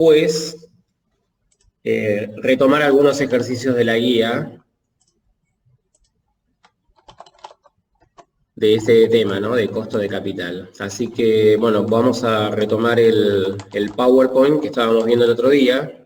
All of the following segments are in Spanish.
después retomar algunos ejercicios de la guía de ese tema, ¿no? De costo de capital. Así que, bueno, vamos a retomar el PowerPoint que estábamos viendo el otro día.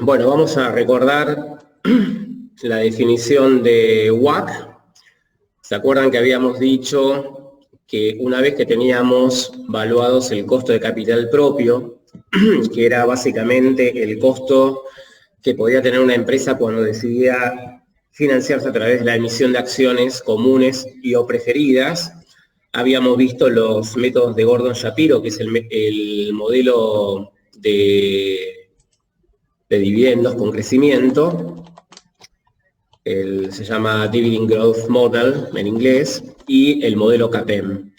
Bueno, vamos a recordar la definición de WACC. ¿Se acuerdan que habíamos dicho que una vez que teníamos valuados el costo de capital propio, que era básicamente el costo que podía tener una empresa cuando decidía financiarse a través de la emisión de acciones comunes y o preferidas, habíamos visto los métodos de Gordon-Shapiro, que es el modelo de dividendos con crecimiento, se llama Dividend Growth Model en inglés, y el modelo CAPEM.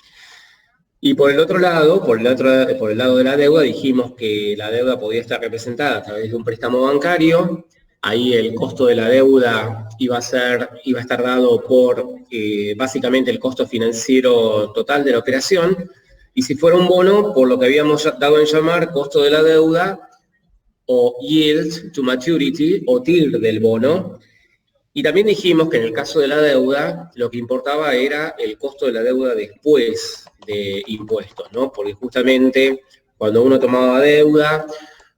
Y por el otro lado, por el lado de la deuda, dijimos que la deuda podía estar representada a través de un préstamo bancario. Ahí el costo de la deuda iba a estar dado por básicamente el costo financiero total de la operación, y si fuera un bono, por lo que habíamos dado en llamar costo de la deuda, o yield to maturity, o TIR del bono. Y también dijimos que en el caso de la deuda, lo que importaba era el costo de la deuda después de impuestos, ¿no? Porque justamente cuando uno tomaba deuda,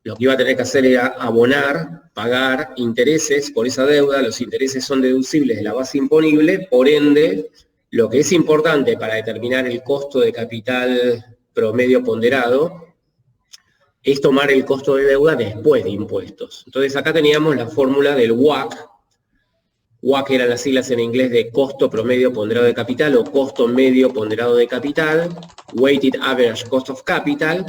lo que iba a tener que hacer era abonar, pagar intereses por esa deuda. Los intereses son deducibles de la base imponible, por ende, lo que es importante para determinar el costo de capital promedio ponderado es tomar el costo de deuda después de impuestos. Entonces acá teníamos la fórmula del WACC. WACC eran las siglas en inglés de costo promedio ponderado de capital o costo medio ponderado de capital, Weighted Average Cost of Capital,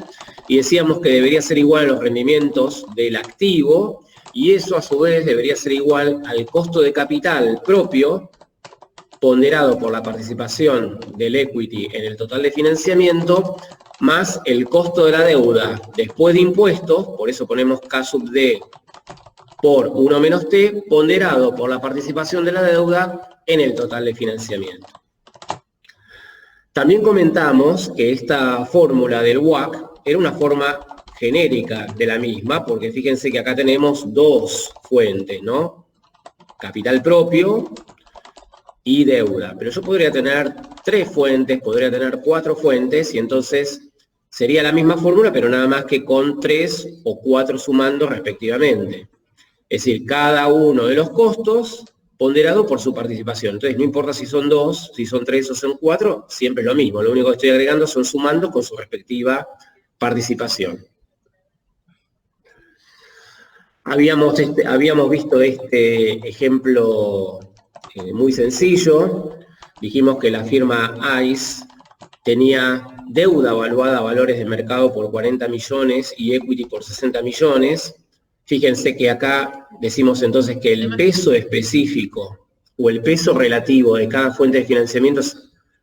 y decíamos que debería ser igual a los rendimientos del activo, y eso a su vez debería ser igual al costo de capital propio ponderado por la participación del equity en el total de financiamiento, más el costo de la deuda después de impuestos, por eso ponemos K sub D por 1 menos T, ponderado por la participación de la deuda en el total de financiamiento. También comentamos que esta fórmula del WACC era una forma genérica de la misma, porque fíjense que acá tenemos dos fuentes, ¿no? Capital propio y deuda. Pero yo podría tener 3 fuentes, podría tener 4 fuentes, y entonces sería la misma fórmula, pero nada más que con 3 o 4 sumandos respectivamente. Es decir, cada uno de los costos ponderado por su participación. Entonces, no importa si son 2, si son 3 o son 4, siempre es lo mismo. Lo único que estoy agregando son sumandos con su respectiva participación. Habíamos visto este ejemplo muy sencillo. Dijimos que la firma ICE tenía deuda evaluada a valores de mercado por 40 millones y equity por 60 millones. Fíjense que acá decimos entonces que el peso específico o el peso relativo de cada fuente de financiamiento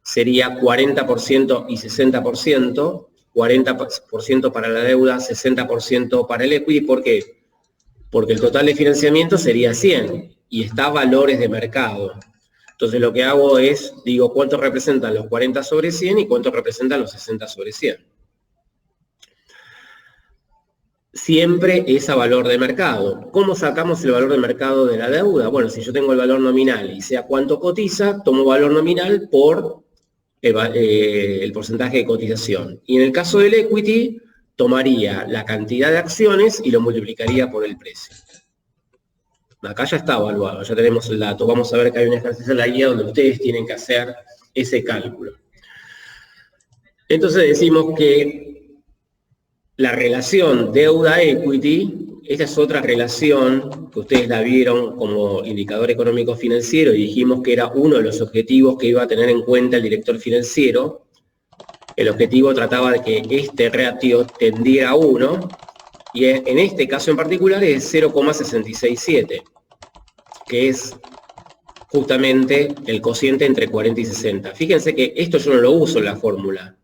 sería 40% y 60%, 40% para la deuda, 60% para el equity. ¿Por qué? Porque el total de financiamiento sería 100 y está a valores de mercado. Entonces lo que hago es, digo, ¿cuánto representan los 40 sobre 100 y cuánto representan los 60 sobre 100? Siempre es a valor de mercado. ¿Cómo sacamos el valor de mercado de la deuda? Bueno, si yo tengo el valor nominal y sea cuánto cotiza, tomo valor nominal por el porcentaje de cotización. Y en el caso del equity, tomaría la cantidad de acciones y lo multiplicaría por el precio. Acá ya está evaluado, ya tenemos el dato. Vamos a ver que hay un ejercicio en la guía donde ustedes tienen que hacer ese cálculo. Entonces decimos que la relación deuda-equity esta es otra relación que ustedes la vieron como indicador económico financiero y dijimos que era uno de los objetivos que iba a tener en cuenta el director financiero. El objetivo trataba de que este ratio tendiera a 1 y en este caso en particular es 0,667, que es justamente el cociente entre 40 y 60. Fíjense que esto yo no lo uso en la fórmula,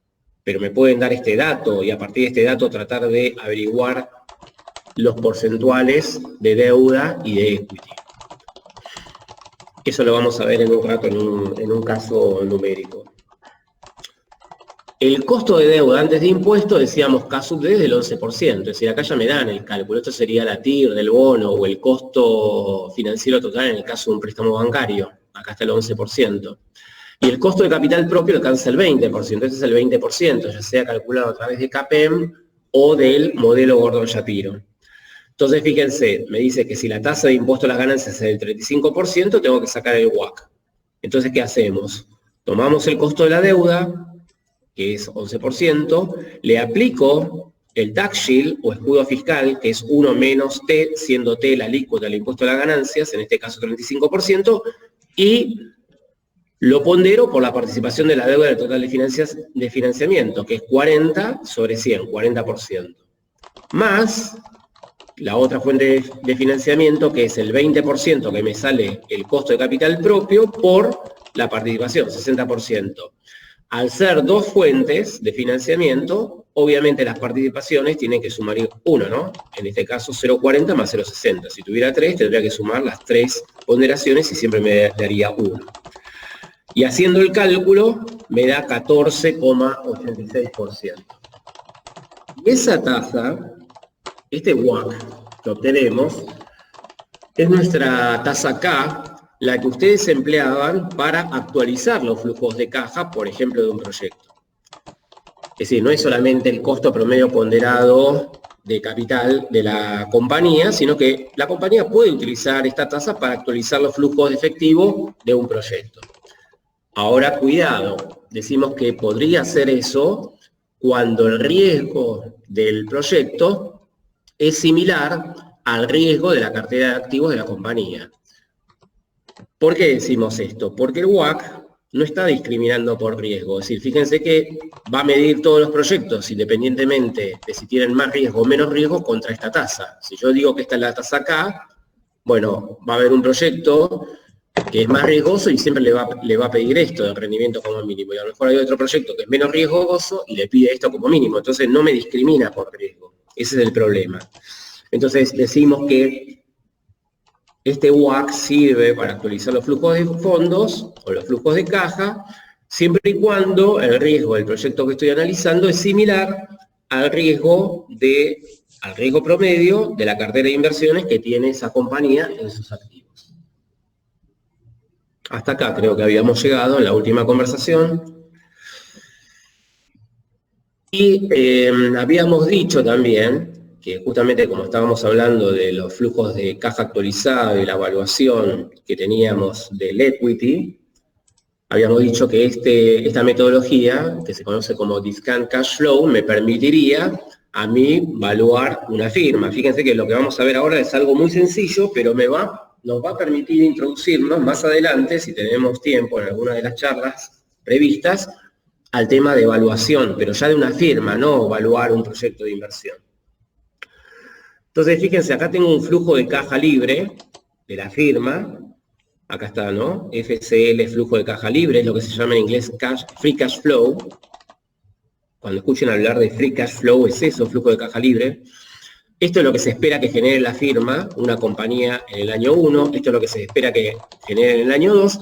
pero me pueden dar este dato y a partir de este dato tratar de averiguar los porcentuales de deuda y de equity. Eso lo vamos a ver en un rato en un caso numérico. El costo de deuda antes de impuesto, decíamos K sub D del 11%, es decir, acá ya me dan el cálculo. Esto sería la TIR del bono o el costo financiero total en el caso de un préstamo bancario. Acá está el 11%. Y el costo de capital propio alcanza el 20%, este es el 20%, ya sea calculado a través de CAPEM o del modelo Gordon-Shapiro. Entonces, fíjense, me dice que si la tasa de impuesto a las ganancias es del 35%, tengo que sacar el WACC. Entonces, ¿qué hacemos? Tomamos el costo de la deuda, que es 11%, le aplico el tax shield o escudo fiscal, que es 1 menos T, siendo T la alícuota del impuesto a las ganancias, en este caso 35%, y lo pondero por la participación de la deuda del total de financiamiento, que es 40 sobre 100, 40%. Más la otra fuente de financiamiento, que es el 20% que me sale el costo de capital propio por la participación, 60%. Al ser dos fuentes de financiamiento, obviamente las participaciones tienen que sumar 1, ¿no? En este caso 0,40 más 0,60. Si tuviera 3, tendría que sumar las 3 ponderaciones y siempre me daría 1. Y haciendo el cálculo, me da 14,86%. Y esa tasa, este WACC que obtenemos, es nuestra tasa K, la que ustedes empleaban para actualizar los flujos de caja, por ejemplo, de un proyecto. Es decir, no es solamente el costo promedio ponderado de capital de la compañía, sino que la compañía puede utilizar esta tasa para actualizar los flujos de efectivo de un proyecto. Ahora, cuidado, decimos que podría hacer eso cuando el riesgo del proyecto es similar al riesgo de la cartera de activos de la compañía. ¿Por qué decimos esto? Porque el WACC no está discriminando por riesgo. Es decir, fíjense que va a medir todos los proyectos independientemente de si tienen más riesgo o menos riesgo contra esta tasa. Si yo digo que esta es la tasa K, bueno, va a haber un proyecto que es más riesgoso y siempre le va a pedir esto de rendimiento como mínimo. Y a lo mejor hay otro proyecto que es menos riesgoso y le pide esto como mínimo. Entonces no me discrimina por riesgo. Ese es el problema. Entonces decimos que este WACC sirve para actualizar los flujos de fondos o los flujos de caja, siempre y cuando el riesgo del proyecto que estoy analizando es similar al riesgo promedio de la cartera de inversiones que tiene esa compañía en sus activos. Hasta acá creo que habíamos llegado en la última conversación. Y habíamos dicho también que justamente como estábamos hablando de los flujos de caja actualizado y la evaluación que teníamos del equity, habíamos dicho que esta metodología, que se conoce como Discount Cash Flow, me permitiría a mí evaluar una firma. Fíjense que lo que vamos a ver ahora es algo muy sencillo, pero nos va a permitir introducirnos más adelante, si tenemos tiempo en alguna de las charlas previstas, al tema de evaluación, pero ya de una firma, no evaluar un proyecto de inversión. Entonces, fíjense, acá tengo un flujo de caja libre de la firma. Acá está, ¿no? FCL, flujo de caja libre, es lo que se llama en inglés Free Cash Flow. Cuando escuchen hablar de Free Cash Flow, es eso, flujo de caja libre. Esto es lo que se espera que genere la firma, una compañía en el año 1. Esto es lo que se espera que genere en el año 2.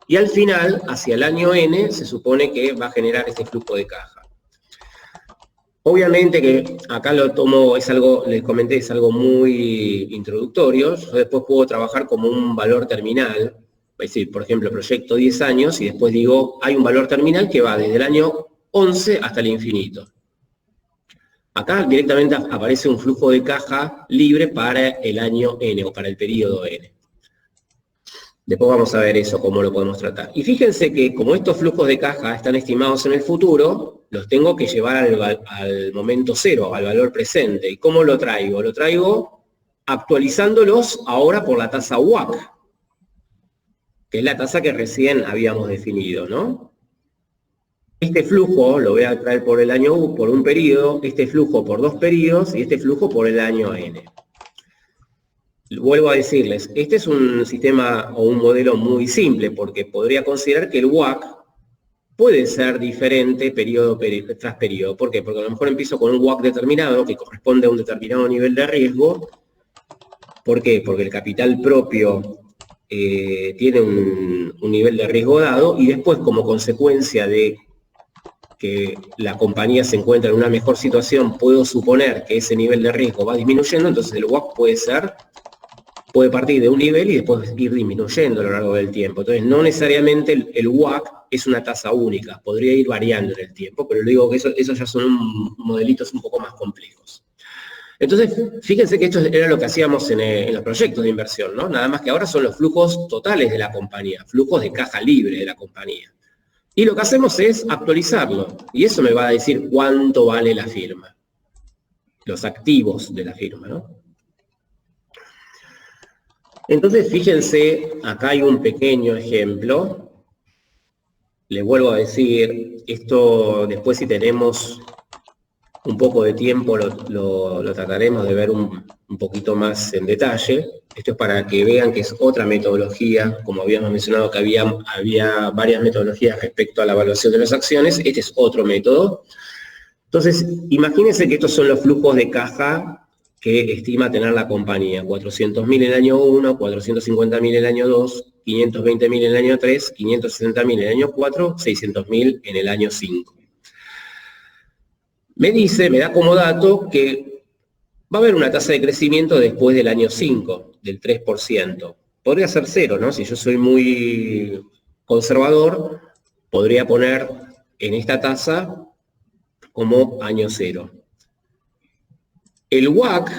Y al final, hacia el año N, se supone que va a generar este flujo de caja. Obviamente que acá lo tomo, es algo, les comenté, es algo muy introductorio. Yo después puedo trabajar como un valor terminal, es decir, por ejemplo, proyecto 10 años y después digo, hay un valor terminal que va desde el año 11 hasta el infinito. Acá directamente aparece un flujo de caja libre para el año N o para el periodo N. Después vamos a ver eso, cómo lo podemos tratar. Y fíjense que como estos flujos de caja están estimados en el futuro, los tengo que llevar al momento cero, al valor presente. ¿Y cómo lo traigo? Lo traigo actualizándolos ahora por la tasa WACC, que es la tasa que recién habíamos definido, ¿no? Este flujo lo voy a traer por el año U, por un periodo, este flujo por 2 periodos y este flujo por el año N. Vuelvo a decirles, este es un sistema o un modelo muy simple, porque podría considerar que el WACC puede ser diferente periodo tras periodo. ¿Por qué? Porque a lo mejor empiezo con un WACC determinado que corresponde a un determinado nivel de riesgo. ¿Por qué? Porque el capital propio tiene un nivel de riesgo dado y después, como consecuencia de que la compañía se encuentra en una mejor situación, puedo suponer que ese nivel de riesgo va disminuyendo, entonces el WACC puede partir de un nivel y después ir disminuyendo a lo largo del tiempo. Entonces, no necesariamente el WACC es una tasa única, podría ir variando en el tiempo, pero le digo que eso ya son modelitos un poco más complejos. Entonces, fíjense que esto era lo que hacíamos en los proyectos de inversión, ¿no? Nada más que ahora son los flujos totales de la compañía, flujos de caja libre de la compañía. Y lo que hacemos es actualizarlo, y eso me va a decir cuánto vale la firma, los activos de la firma, ¿no? Entonces, fíjense, acá hay un pequeño ejemplo. Le vuelvo a decir, esto después si tenemos un poco de tiempo lo trataremos de ver un poquito más en detalle. Esto es para que vean que es otra metodología, como habíamos mencionado que había varias metodologías respecto a la evaluación de las acciones, este es otro método. Entonces, imagínense que estos son los flujos de caja que estima tener la compañía. 400.000 en el año 1, 450.000 en el año 2, 520.000 en el año 3, 560.000 en el año 4, 600.000 en el año 5. Me da como dato que va a haber una tasa de crecimiento después del año 5, del 3%. Podría ser 0, ¿no? Si yo soy muy conservador, podría poner en esta tasa como año 0. El WACC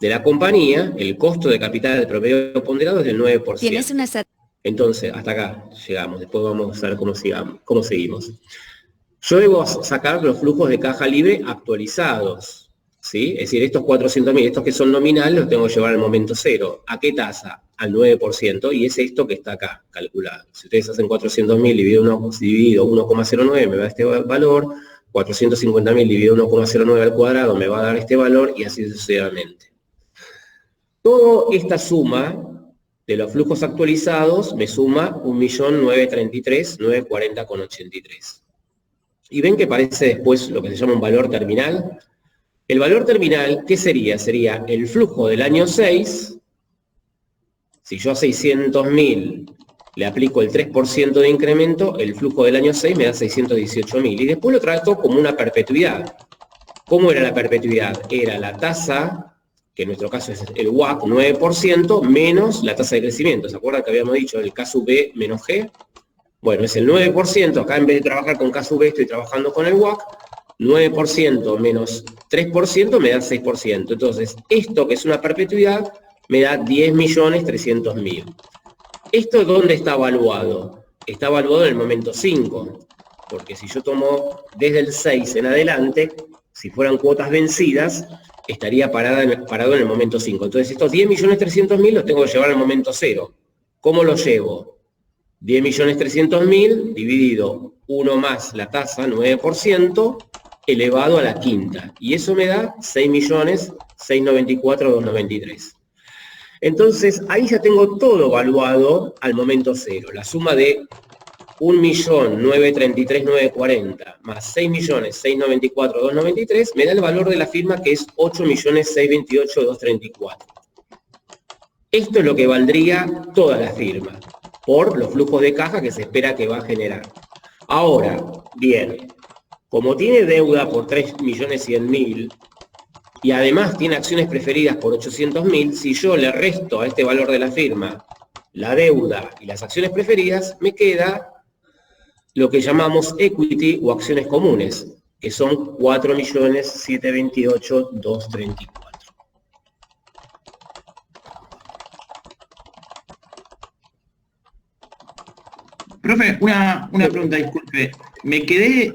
de la compañía, el costo de capital del promedio ponderado es del 9%. ¿Tienes una... Entonces, hasta acá llegamos. Después vamos a ver cómo seguimos. Yo debo sacar los flujos de caja libre actualizados, ¿sí? Es decir, estos 400.000, estos que son nominales, los tengo que llevar al momento 0. ¿A qué tasa? Al 9%, y es esto que está acá calculado. Si ustedes hacen 400.000 dividido 1,09, me da este valor. 450.000 dividido 1,09 al cuadrado me va a dar este valor, y así sucesivamente. Toda esta suma de los flujos actualizados me suma 1.933.940,83. Y ven que aparece después lo que se llama un valor terminal. El valor terminal, ¿qué sería? Sería el flujo del año 6. Si yo a 600.000 le aplico el 3% de incremento, el flujo del año 6 me da 618.000. Y después lo trato como una perpetuidad. ¿Cómo era la perpetuidad? Era la tasa, que en nuestro caso es el WACC 9%, menos la tasa de crecimiento. ¿Se acuerdan que habíamos dicho el K sub B menos G? Bueno, es el 9%. Acá en vez de trabajar con K sub B estoy trabajando con el WACC. 9% menos 3% me da 6%. Entonces, esto que es una perpetuidad me da 10.300.000. ¿Esto dónde está evaluado? Está evaluado en el momento 5, porque si yo tomo desde el 6 en adelante, si fueran cuotas vencidas, estaría parado en el momento 5. Entonces estos 10.300.000 los tengo que llevar al momento 0. ¿Cómo los llevo? 10.300.000 dividido 1 más la tasa, 9%, elevado a la quinta. Y eso me da 6.694.293. Entonces, ahí ya tengo todo evaluado al momento 0. La suma de 1.933.940 más 6.694.293 me da el valor de la firma, que es 8.628.234. Esto es lo que valdría toda la firma, por los flujos de caja que se espera que va a generar. Ahora, bien, como tiene deuda por 3.100.000, y además tiene acciones preferidas por 800.000, si yo le resto a este valor de la firma la deuda y las acciones preferidas, me queda lo que llamamos equity o acciones comunes, que son 4.728.234. Profe, una pregunta, disculpe. Me quedé...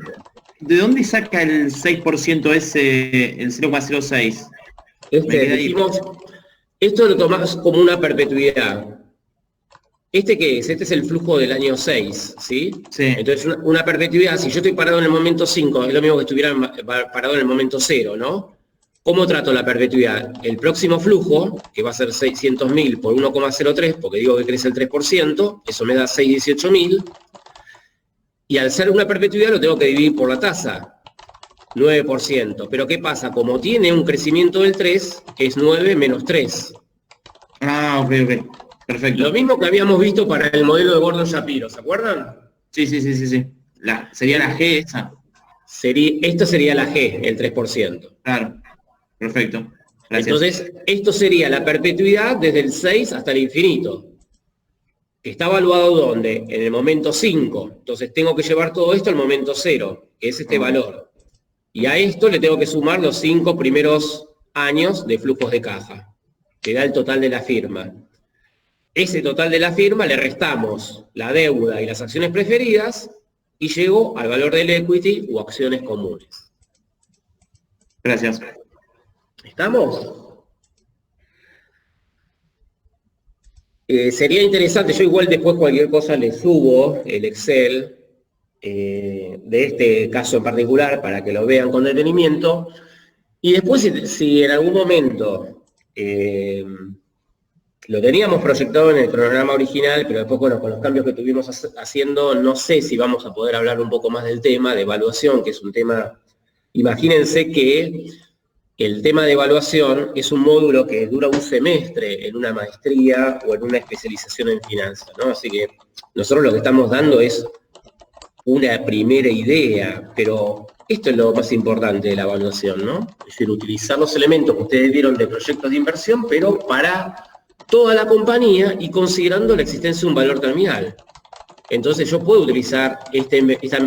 ¿De dónde saca el 6% ese, el 0,06? Dijimos Esto lo tomás como una perpetuidad. ¿Este qué es? Este es el flujo del año 6, ¿sí? Sí. Entonces, una perpetuidad, si yo estoy parado en el momento 5, es lo mismo que estuviera parado en el momento 0, ¿no? ¿Cómo trato la perpetuidad? El próximo flujo, que va a ser 600.000 por 1,03, porque digo que crece el 3%, eso me da 618.000, y al ser una perpetuidad lo tengo que dividir por la tasa, 9%. Pero ¿qué pasa? Como tiene un crecimiento del 3, es 9 menos 3. Ah, ok, ok. Perfecto. Lo mismo que habíamos visto para el modelo de Gordon-Shapiro, ¿se acuerdan? Sí. Sería la G esa. Esto sería la G, el 3%. Claro. Perfecto. Gracias. Entonces, esto sería la perpetuidad desde el 6 hasta el infinito. Que está evaluado ¿dónde? En el momento 5. Entonces tengo que llevar todo esto al momento 0, que es este valor. Y a esto le tengo que sumar los 5 primeros años de flujos de caja, que da el total de la firma. Ese total de la firma le restamos la deuda y las acciones preferidas y llego al valor del equity o acciones comunes. Gracias. ¿Estamos? Sería interesante, yo igual después cualquier cosa le subo el Excel de este caso en particular para que lo vean con detenimiento. Y después si en algún momento lo teníamos proyectado en el cronograma original, pero después, bueno, con los cambios que tuvimos haciendo, no sé si vamos a poder hablar un poco más del tema de evaluación, que es un tema, imagínense que el tema de evaluación es un módulo que dura un semestre en una maestría o en una especialización en finanzas, ¿no? Así que nosotros lo que estamos dando es una primera idea, pero esto es lo más importante de la evaluación, ¿no? Es decir, utilizar los elementos que ustedes vieron de proyectos de inversión, pero para toda la compañía y considerando la existencia de un valor terminal. Entonces yo puedo utilizar esta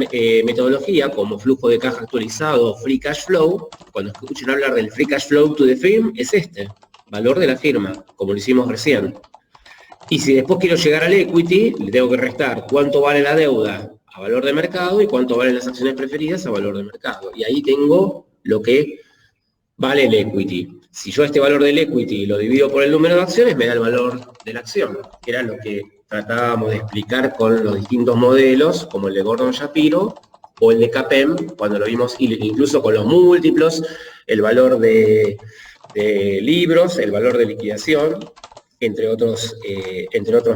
metodología como flujo de caja actualizado, free cash flow. Cuando escuchen hablar del free cash flow to the firm, es este, valor de la firma, como lo hicimos recién. Y si después quiero llegar al equity, le tengo que restar cuánto vale la deuda a valor de mercado y cuánto valen las acciones preferidas a valor de mercado. Y ahí tengo lo que vale el equity. Si yo este valor del equity lo divido por el número de acciones, me da el valor de la acción, que era lo que tratábamos de explicar con los distintos modelos, como el de Gordon-Shapiro o el de CAPEM, cuando lo vimos incluso con los múltiplos, el valor de libros, el valor de liquidación, entre otros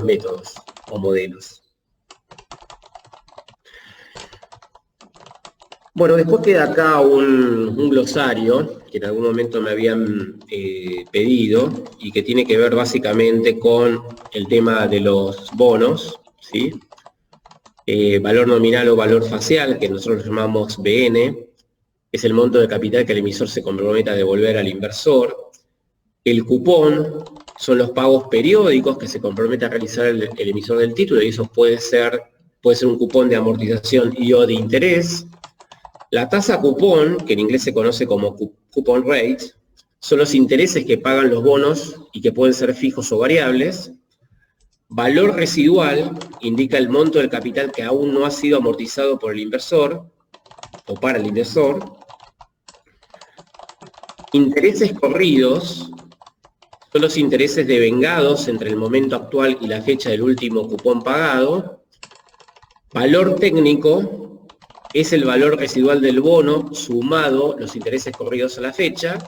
métodos o modelos. Bueno, después queda acá un glosario que en algún momento me habían pedido y que tiene que ver básicamente con el tema de los bonos, ¿sí? Valor nominal o valor facial, que nosotros llamamos BN, es el monto de capital que el emisor se compromete a devolver al inversor. El cupón son los pagos periódicos que se compromete a realizar el emisor del título, y eso puede ser un cupón de amortización y o de interés. La tasa cupón, que en inglés se conoce como coupon rate, son los intereses que pagan los bonos y que pueden ser fijos o variables. Valor residual indica el monto del capital que aún no ha sido amortizado por el inversor o para el inversor. Intereses corridos son los intereses devengados entre el momento actual y la fecha del último cupón pagado. Valor técnico es el valor residual del bono sumado los intereses corridos a la fecha.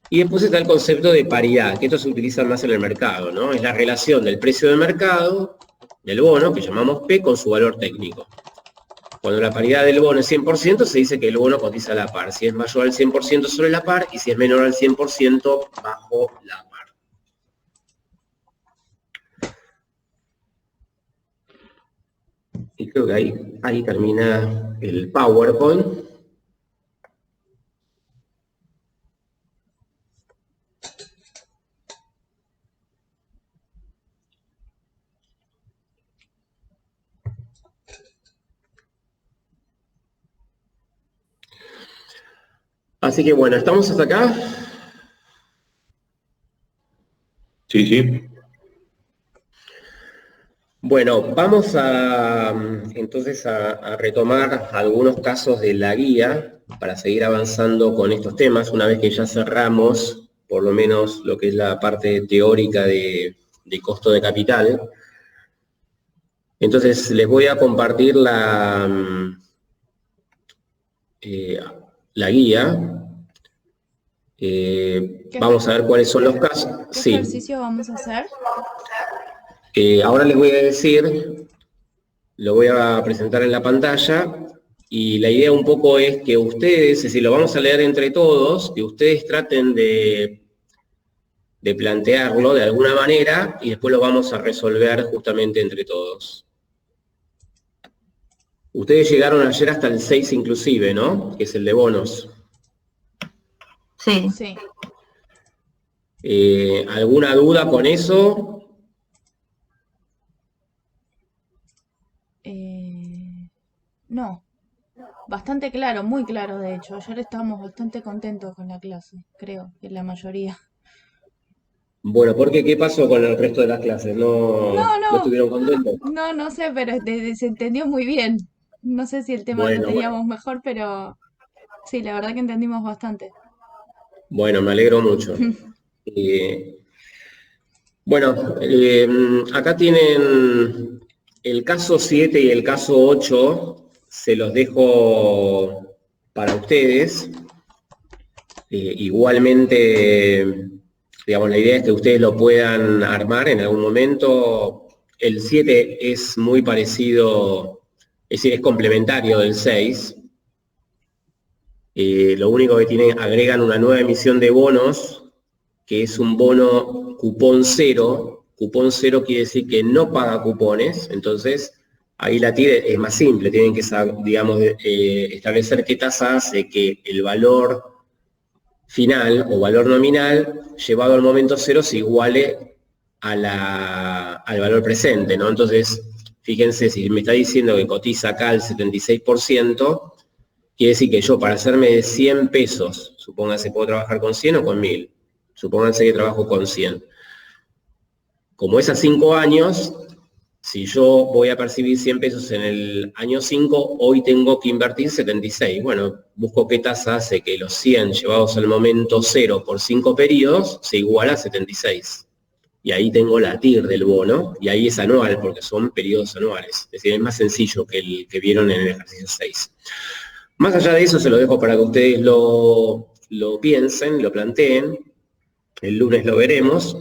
Y después está el concepto de paridad, que esto se utiliza más en el mercado, ¿no? Es la relación del precio de mercado del bono, que llamamos P, con su valor técnico. Cuando la paridad del bono es 100%, se dice que el bono cotiza a la par. Si es mayor al 100% sobre la par, y si es menor al 100% bajo la par. Y creo que ahí termina el PowerPoint. Así que bueno, ¿estamos hasta acá? Sí, sí. Bueno, vamos entonces a retomar algunos casos de la guía para seguir avanzando con estos temas, una vez que ya cerramos por lo menos lo que es la parte teórica de costo de capital. Entonces les voy a compartir la guía. Vamos a ver cuáles son los casos. ¿Qué Sí. ejercicio vamos a hacer? Ahora les voy a decir, lo voy a presentar en la pantalla, y la idea un poco es que ustedes, es decir, lo vamos a leer entre todos, que ustedes traten de plantearlo de alguna manera y después lo vamos a resolver justamente entre todos. Ustedes llegaron ayer hasta el 6 inclusive, ¿no? Que es el de bonos. Sí. Sí. ¿Alguna duda con eso? No. Bastante claro, muy claro de hecho. Ayer estábamos bastante contentos con la clase, creo que la mayoría. Bueno, ¿por qué? ¿Qué pasó con el resto de las clases? ¿No estuvieron contentos? No sé, pero se entendió muy bien. No sé si el tema lo Bueno, teníamos mejor, pero sí, la verdad que entendimos bastante. bueno, me alegro mucho. Bueno, acá tienen el caso 7 y el caso 8, se los dejo para ustedes. Igualmente, digamos, la idea es que ustedes lo puedan armar en algún momento. El 7 es muy parecido, es decir, es complementario del 6. Lo único que tienen, agregan una nueva emisión de bonos, que es un bono cupón cero. Cupón cero quiere decir que no paga cupones, entonces ahí la TIR es más simple, tienen que, digamos, establecer qué tasa hace que el valor final o valor nominal llevado al momento cero se iguale al valor presente, ¿no? Entonces, fíjense, si me está diciendo que cotiza acá el 76%, quiere decir que yo para hacerme de 100 pesos, supónganse, puedo trabajar con 100 o con 1000, supónganse que trabajo con 100. Como es a 5 años, si yo voy a percibir 100 pesos en el año 5, hoy tengo que invertir 76. Bueno, busco qué tasa hace que los 100 llevados al momento 0 por 5 periodos se iguala a 76. Y ahí tengo la TIR del bono, y ahí es anual, porque son periodos anuales. Es decir, es más sencillo que el que vieron en el ejercicio 6. Más allá de eso, se lo dejo para que ustedes lo piensen, lo planteen. El lunes lo veremos.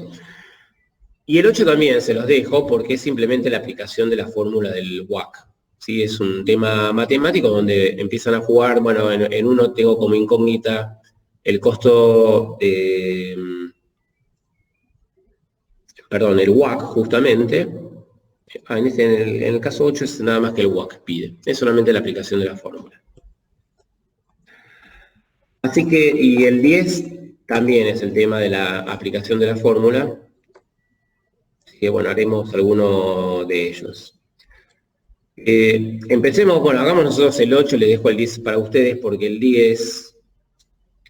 Y el 8 también se los dejo porque es simplemente la aplicación de la fórmula del WACC. ¿Sí? Es un tema matemático donde empiezan a jugar, bueno, en uno tengo como incógnita el costo de, perdón, el WACC justamente. En el caso 8 es nada más que el WACC pide, es solamente la aplicación de la fórmula. Así que, y el 10 también es el tema de la aplicación de la fórmula. Así que bueno, haremos alguno de ellos. Empecemos, bueno, hagamos nosotros el 8, les dejo el 10 para ustedes porque el 10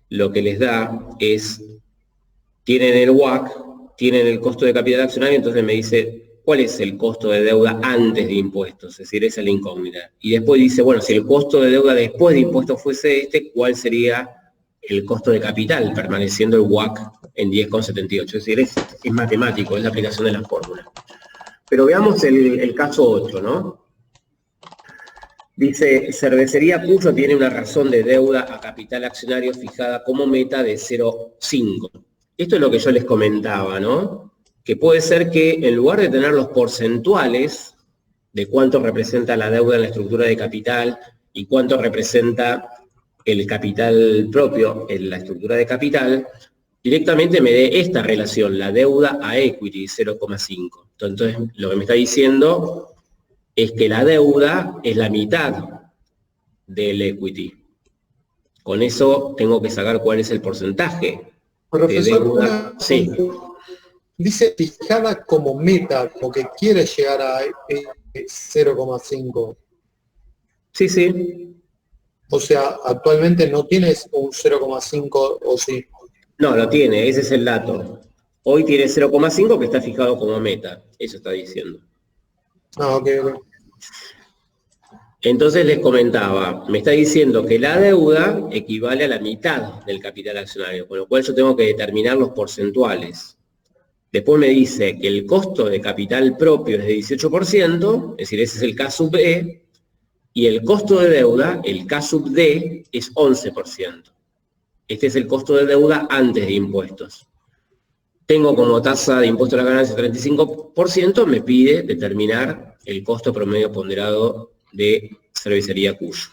lo que les da es, tienen el WACC, tienen el costo de capital accionario, entonces me dice, ¿cuál es el costo de deuda antes de impuestos? Es decir, esa es la incógnita. Y después dice, bueno, si el costo de deuda después de impuestos fuese este, ¿cuál sería el costo de capital, permaneciendo el WACC en 10,78? Es decir, es matemático, es la aplicación de la fórmula. Pero veamos el caso 8, ¿no? Dice, Cervecería Cuyo tiene una razón de deuda a capital accionario fijada como meta de 0,5. Esto es lo que yo les comentaba, ¿no? Que puede ser que en lugar de tener los porcentuales de cuánto representa la deuda en la estructura de capital y cuánto representa el capital propio en la estructura de capital, directamente me dé esta relación, la deuda a equity, 0,5. Entonces, lo que me está diciendo es que la deuda es la mitad del equity. Con eso tengo que sacar cuál es el porcentaje de deuda. Sí. Dice fijada como meta, como que quiere llegar a 0,5. Sí, sí. O sea, actualmente no tienes un 0,5 o sí. No, lo tiene, ese es el dato. Hoy tiene 0,5 que está fijado como meta, eso está diciendo. Ah, ok. Entonces les comentaba, me está diciendo que la deuda equivale a la mitad del capital accionario, con lo cual yo tengo que determinar los porcentuales. Después me dice que el costo de capital propio es de 18%, es decir, ese es el K sub E, y el costo de deuda, el K sub D, es 11%. Este es el costo de deuda antes de impuestos. Tengo como tasa de impuesto a la ganancia 35%, me pide determinar el costo promedio ponderado de cervecería Cuyo.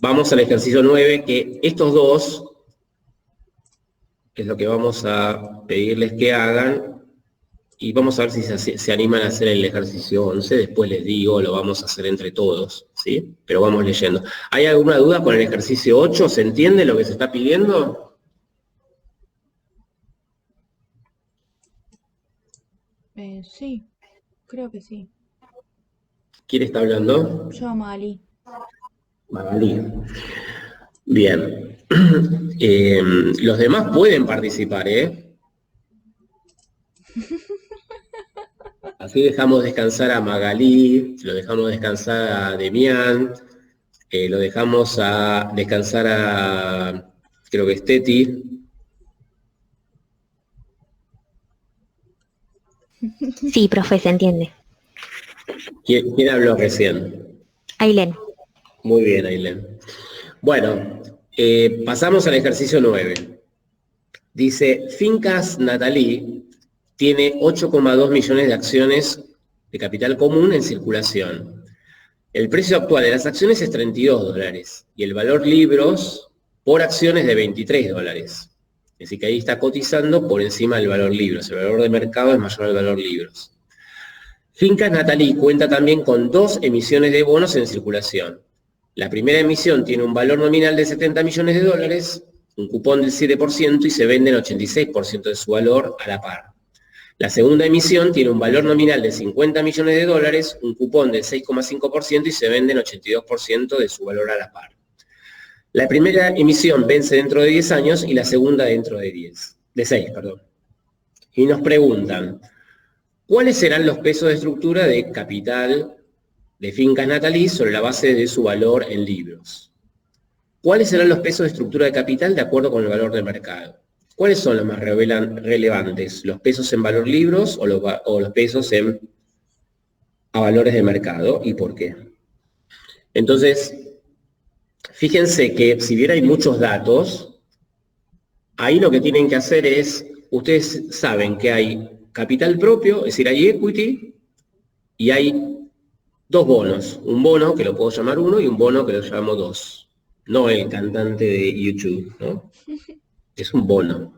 Vamos al ejercicio 9, que estos dos es lo que vamos a pedirles que hagan, y vamos a ver si se animan a hacer el ejercicio 11, después les digo, lo vamos a hacer entre todos, ¿sí? Pero vamos leyendo. ¿Hay alguna duda con el ejercicio 8? ¿Se entiende lo que se está pidiendo? Sí, creo que sí. ¿Quién está hablando? Yo, Magali. Magalí. Bien. Los demás pueden participar, ¿eh? Así dejamos descansar a Magalí, lo dejamos descansar a Demián, lo dejamos descansar a, creo que es Teti. Sí, profe, se entiende. ¿Quién habló recién? Ailén. Muy bien, Ailén. Bueno, pasamos al ejercicio 9. Dice, Fincas Natalí tiene 8,2 millones de acciones de capital común en circulación. El precio actual de las acciones es $32 y el valor libros por acción es de $23. Es decir, que ahí está cotizando por encima del valor libros. El valor de mercado es mayor al valor libros. Fincas Natalí cuenta también con 2 emisiones de bonos en circulación. La primera emisión tiene un valor nominal de $70 millones, un cupón del 7% y se vende en 86% de su valor a la par. La segunda emisión tiene un valor nominal de $50 millones, un cupón del 6,5% y se vende en 82% de su valor a la par. La primera emisión vence dentro de 10 años y la segunda dentro de 6. Y nos preguntan, ¿cuáles serán los pesos de estructura de capital de Fincas Natalí sobre la base de su valor en libros? ¿Cuáles serán los pesos de estructura de capital de acuerdo con el valor de mercado? ¿Cuáles son los más relevantes? ¿Los pesos en valor libros o los pesos a valores de mercado? ¿Y por qué? Entonces, fíjense que si bien hay muchos datos, ahí lo que tienen que hacer es, ustedes saben que hay capital propio, es decir, hay equity, y hay 2 bonos. Un bono que lo puedo llamar 1 y un bono que lo llamo 2. No el cantante de YouTube, ¿no? Es un bono.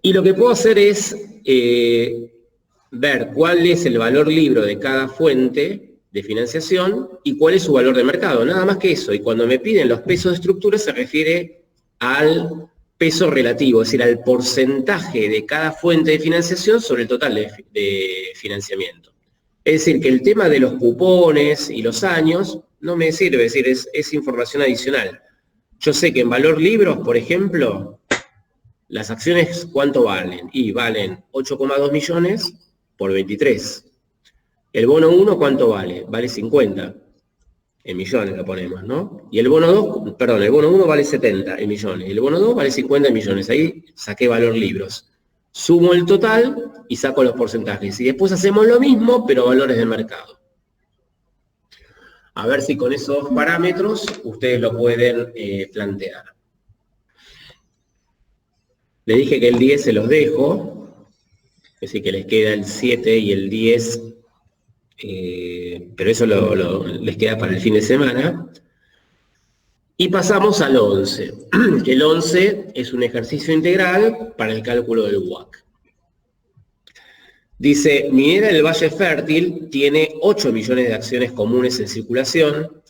Y lo que puedo hacer es ver cuál es el valor libro de cada fuente de financiación y cuál es su valor de mercado. Nada más que eso. Y cuando me piden los pesos de estructura se refiere al peso relativo, es decir, al porcentaje de cada fuente de financiación sobre el total de financiamiento. Es decir, que el tema de los cupones y los años no me sirve, es decir, es información adicional. Yo sé que en valor libros, por ejemplo, las acciones, ¿cuánto valen? Y valen 8,2 millones por 23. El bono 1, ¿cuánto vale? Vale 50. En millones lo ponemos, ¿no? Y el bono 2, perdón, el bono 1 vale 70 en millones. Y el bono 2 vale 50 en millones. Ahí saqué valor libros. Sumo el total y saco los porcentajes. Y después hacemos lo mismo, pero valores de mercado. A ver si con esos parámetros ustedes lo pueden plantear. Les dije que el 10 se los dejo. Es decir, que les queda el 7 y el 10. Pero eso les queda para el fin de semana. Y pasamos al 11, que el 11 es un ejercicio integral para el cálculo del WACC. Dice, Minera del Valle Fértil tiene 8 millones de acciones comunes en circulación,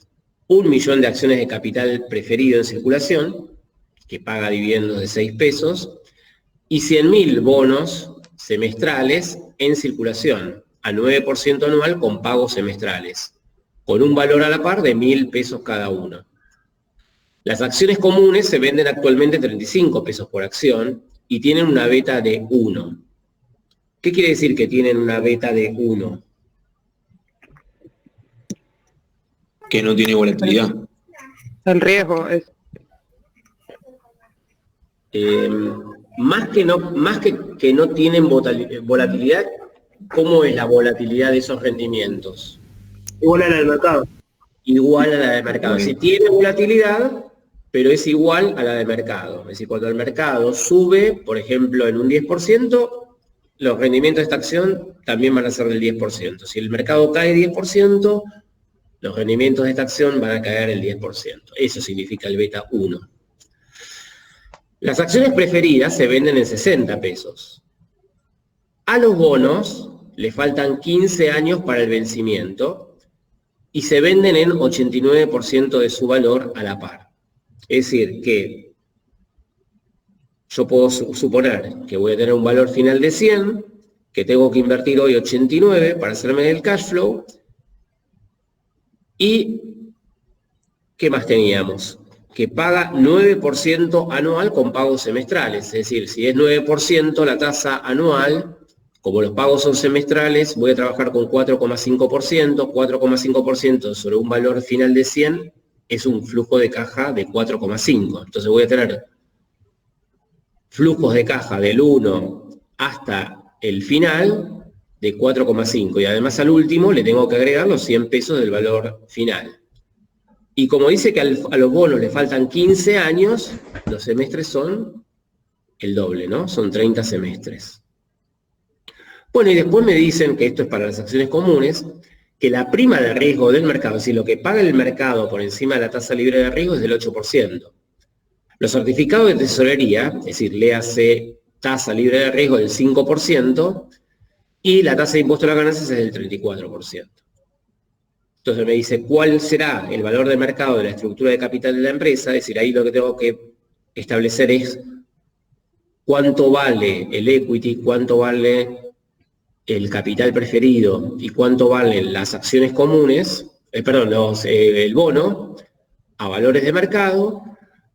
1 millón de acciones de capital preferido en circulación, que paga dividendos de 6 pesos, y 100.000 bonos semestrales en circulación, a 9% anual con pagos semestrales, con un valor a la par de 1.000 pesos cada uno. Las acciones comunes se venden actualmente 35 pesos por acción y tienen una beta de 1. ¿Qué quiere decir que tienen una beta de 1? que no tiene volatilidad. El riesgo es. Más que no tienen volatilidad, ¿cómo es la volatilidad de esos rendimientos? Igual a la del mercado. Igual a la de mercado. Si tiene volatilidad, pero es igual a la de mercado. Es decir, cuando el mercado sube, por ejemplo, en un 10%, los rendimientos de esta acción también van a ser del 10%. Si el mercado cae 10%, los rendimientos de esta acción van a caer el 10%. Eso significa el beta 1. Las acciones preferidas se venden en 60 pesos. A los bonos le faltan 15 años para el vencimiento y se venden en 89% de su valor a la par. Es decir, que yo puedo suponer que voy a tener un valor final de 100, que tengo que invertir hoy 89 para hacerme el cash flow. ¿Y qué más teníamos? Que paga 9% anual con pagos semestrales. Es decir, si es 9% la tasa anual, como los pagos son semestrales, voy a trabajar con 4,5%. 4,5% sobre un valor final de 100 es un flujo de caja de 4,5. Entonces voy a tener flujos de caja del 1 hasta el final de 4,5. Y además al último le tengo que agregar los 100 pesos del valor final. Y como dice que a los bonos le faltan 15 años, los semestres son el doble, ¿no? Son 30 semestres. Bueno, y después me dicen que esto es para las acciones comunes, que la prima de riesgo del mercado, es decir, lo que paga el mercado por encima de la tasa libre de riesgo es del 8%. Los certificados de tesorería, es decir, léase tasa libre de riesgo del 5%, y la tasa de impuesto a las ganancias es del 34%. Entonces me dice, ¿cuál será el valor de mercado de la estructura de capital de la empresa? Es decir, ahí lo que tengo que establecer es cuánto vale el equity, cuánto vale el capital preferido y cuánto valen las acciones comunes, el bono, a valores de mercado,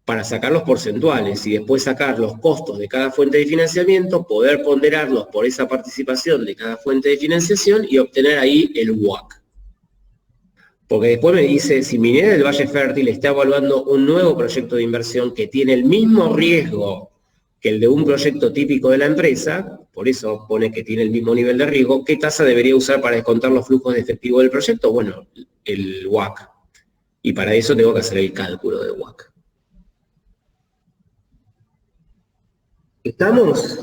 para sacar los porcentuales y después sacar los costos de cada fuente de financiamiento, poder ponderarlos por esa participación de cada fuente de financiación y obtener ahí el WACC. Porque después me dice, si Minera del Valle Fértil está evaluando un nuevo proyecto de inversión que tiene el mismo riesgo que el de un proyecto típico de la empresa, por eso pone que tiene el mismo nivel de riesgo, ¿qué tasa debería usar para descontar los flujos de efectivo del proyecto? Bueno, el WACC. Y para eso tengo que hacer el cálculo de WACC. ¿Estamos?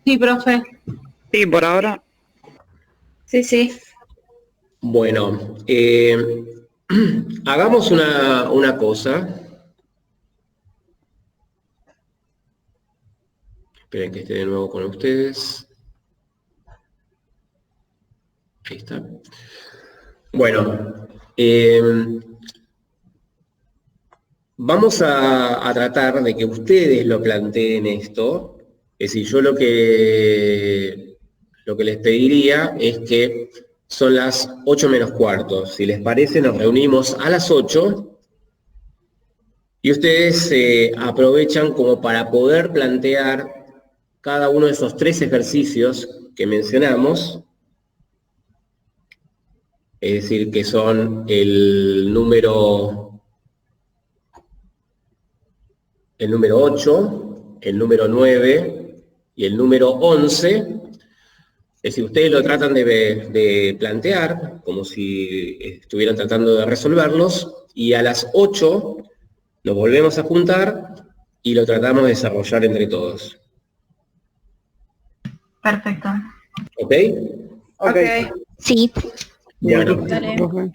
Sí, profe. Sí, por ahora. Sí, sí. Bueno, hagamos una cosa. Esperen que esté de nuevo con ustedes. Ahí está. Bueno, vamos a tratar de que ustedes lo planteen esto. Es decir, yo lo que les pediría es que son las 8 menos cuarto. Si les parece, nos reunimos a las 8 y ustedes aprovechan como para poder plantear cada uno de esos 3 ejercicios que mencionamos. Es decir, que son el número 8, el número 9 y el número 11. Es decir, ustedes lo tratan de plantear como si estuvieran tratando de resolverlos, y a las 8 nos volvemos a juntar y lo tratamos de desarrollar entre todos. Perfecto. ¿Ok? Ok. Sí. Bueno. Dale. Profe.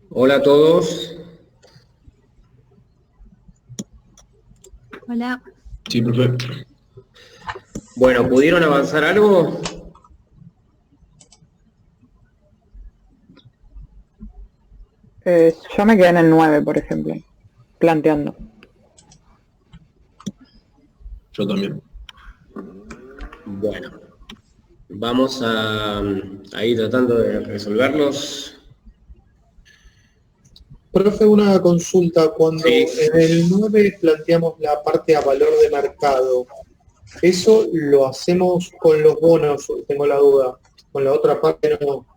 Hola a todos. Hola. Sí, profe. Bueno, ¿pudieron avanzar algo? Yo me quedé en el 9, por ejemplo, planteando. Yo también. Bueno, vamos a ir tratando de resolverlos. Profe, una consulta. Cuando Sí. en el 9 planteamos la parte a valor de mercado, ¿eso lo hacemos con los bonos? Tengo la duda. Con la otra parte no.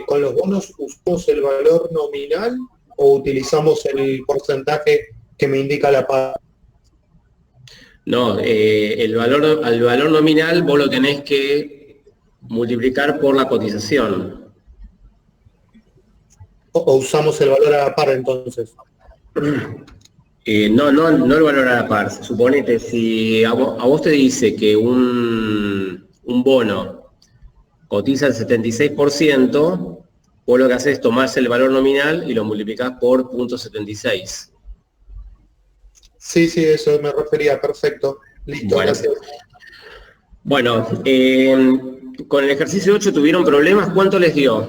¿Con los bonos usamos el valor nominal o utilizamos el porcentaje que me indica la parte? No, al valor nominal vos lo tenés que multiplicar por la cotización. ¿O usamos el valor a la par entonces? No el valor a la par. Suponete, si a vos te dice que un bono cotiza el 76%, vos lo que haces es tomás el valor nominal y lo multiplicás por 0.76. Sí, eso me refería. Perfecto. Listo, Bueno. gracias. Bueno, con el ejercicio 8 tuvieron problemas. ¿Cuánto les dio?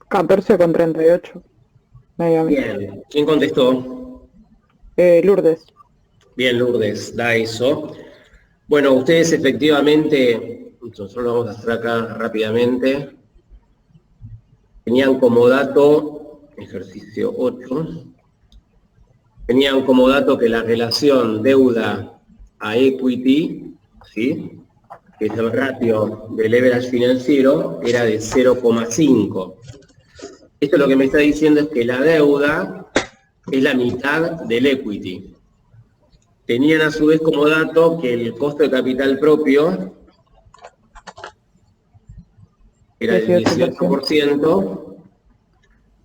14,38. Medio a mí. Bien. ¿Quién contestó? Lourdes. Bien, Lourdes, da eso. Bueno, ustedes efectivamente, nosotros lo vamos a hacer acá rápidamente, tenían como dato, ejercicio 8, tenían como dato que la relación deuda a equity, ¿sí?, que es el ratio de leverage financiero, era de 0,5. Esto lo que me está diciendo es que la deuda es la mitad del equity. Tenían a su vez como dato que el costo de capital propio era del 18%,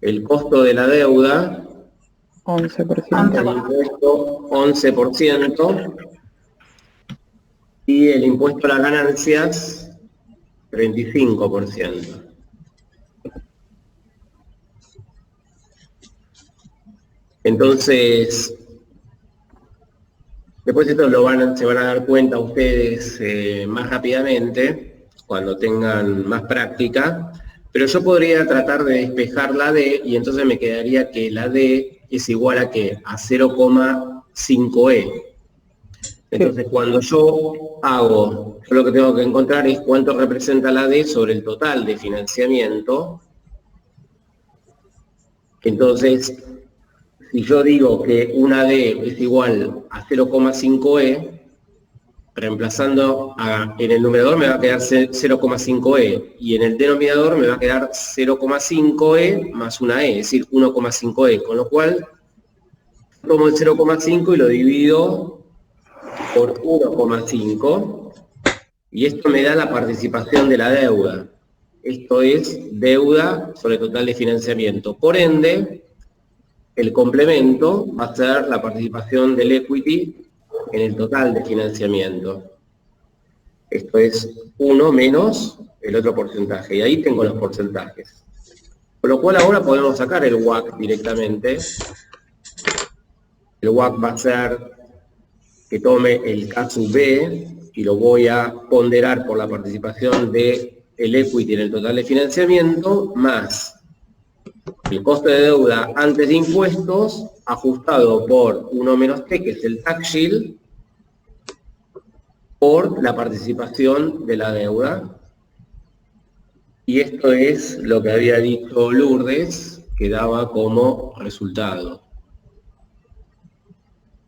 el costo de la deuda, 11%. el impuesto 11%, y el impuesto a las ganancias 35%. Entonces, después esto se van a dar cuenta ustedes más rápidamente, cuando tengan más práctica, pero yo podría tratar de despejar la D y entonces me quedaría que la D es igual a ¿qué? A 0,5E. Entonces cuando yo lo que tengo que encontrar es cuánto representa la D sobre el total de financiamiento. Entonces, si yo digo que una D es igual a 0,5E, reemplazando en el numerador me va a quedar 0,5E y en el denominador me va a quedar 0,5E más una E, es decir, 1,5E, con lo cual tomo el 0,5 y lo divido por 1,5 y esto me da la participación de la deuda. Esto es deuda sobre total de financiamiento. Por ende, el complemento va a ser la participación del equity en el total de financiamiento. Esto es 1 menos el otro porcentaje. Y ahí tengo los porcentajes. Con lo cual ahora podemos sacar el WACC directamente. El WACC va a ser que tome el K sub B y lo voy a ponderar por la participación del equity en el total de financiamiento, más el costo de deuda antes de impuestos, ajustado por 1 menos T, que es el tax shield, por la participación de la deuda. Y esto es lo que había dicho Lourdes, que daba como resultado.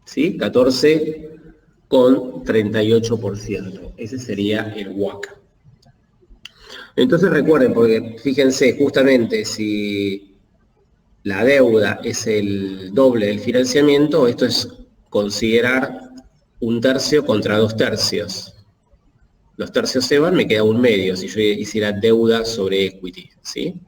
¿Sí? 14,38%. Ese sería el WACC. Entonces recuerden, porque fíjense, justamente si la deuda es el doble del financiamiento, esto es considerar 1/3 contra 2/3. Los tercios se van, me queda 1/2 si yo hiciera deuda sobre equity, ¿sí?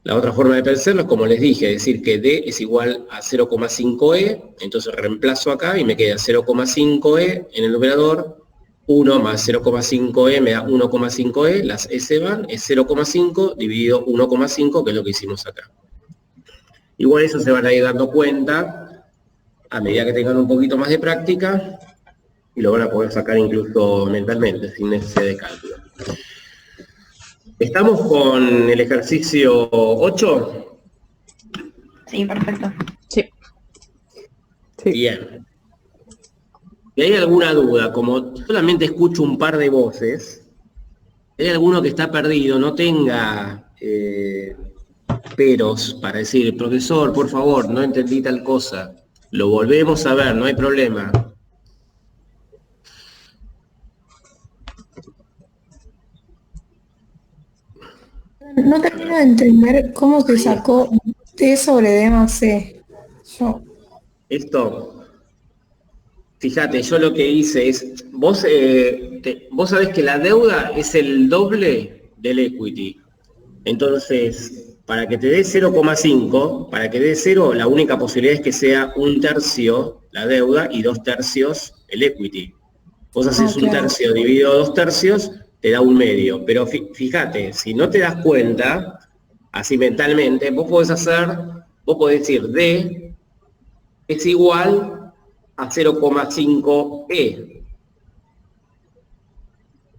La otra forma de pensarlo es como les dije, decir que D es igual a 0,5E, entonces reemplazo acá y me queda 0,5E en el numerador, 1 más 0,5E me da 1,5E, las E se van, es 0,5 dividido 1,5, que es lo que hicimos acá. Igual eso se van a ir dando cuenta a medida que tengan un poquito más de práctica y lo van a poder sacar incluso mentalmente, sin necesidad de cálculo. ¿Estamos con el ejercicio 8? Sí, perfecto. Sí. Bien. Si hay alguna duda, como solamente escucho un par de voces, si hay alguno que está perdido, no tenga peros para decir, profesor, por favor, no entendí tal cosa, lo volvemos a ver, no hay problema. No termino de entender cómo se sacó T sobre D más C. Esto, fíjate, yo lo que hice es, vos sabés que la deuda es el doble del equity. Entonces, para que te dé 0,5, para que dé 0, la única posibilidad es que sea 1/3 la deuda y 2/3 el equity. Vos haces 1/3 dividido 2/3, te da 1/2. Pero fíjate, si no te das cuenta, así mentalmente, vos podés decir D es igual a 0,5E.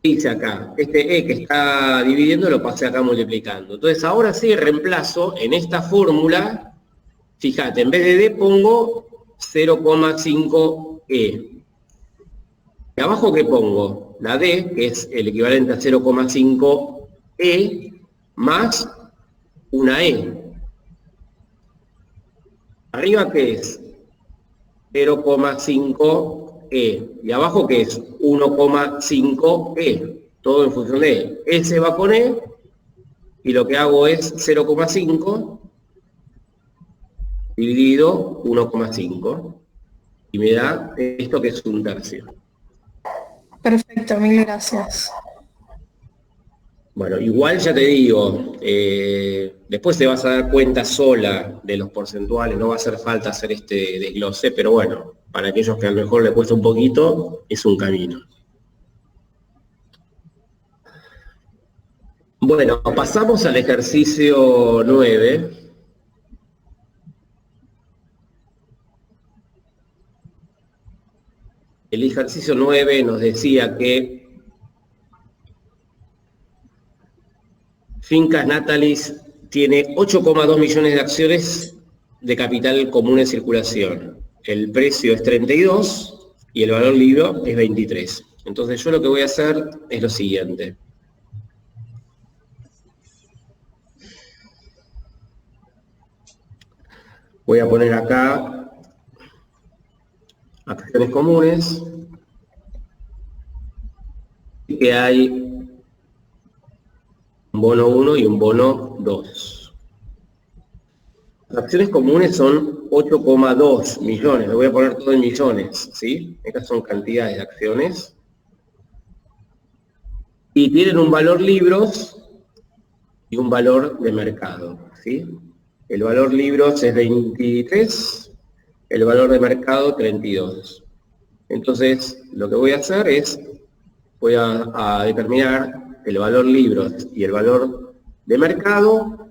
Dice acá, este E que está dividiendo lo pasé acá multiplicando. Entonces ahora sí reemplazo en esta fórmula, fíjate, en vez de D pongo 0,5E. ¿Y abajo qué pongo? La D, que es el equivalente a 0,5E, más una E. ¿Arriba qué es? 0,5E. ¿Y abajo qué es? 1,5E. Todo en función de E. E se va con E, y lo que hago es 0,5 dividido 1,5. Y me da esto que es 1/3. Perfecto, mil gracias. Bueno, igual ya te digo, después te vas a dar cuenta sola de los porcentuales, no va a hacer falta hacer este desglose, pero bueno, para aquellos que a lo mejor les cuesta un poquito, es un camino. Bueno, pasamos al ejercicio 9. El ejercicio 9 nos decía que Fincas Natalis tiene 8,2 millones de acciones de capital común en circulación. El precio es 32 y el valor libro es 23. Entonces yo lo que voy a hacer es lo siguiente. Voy a poner acá acciones comunes. Que hay un bono 1 y un bono 2. Las acciones comunes son 8,2 millones. Lo voy a poner todo en millones, ¿sí? Estas son cantidades de acciones. Y tienen un valor libros y un valor de mercado, ¿sí? El valor libros es 23, el valor de mercado 32. Entonces, lo que voy a hacer es, voy a determinar el valor libros y el valor de mercado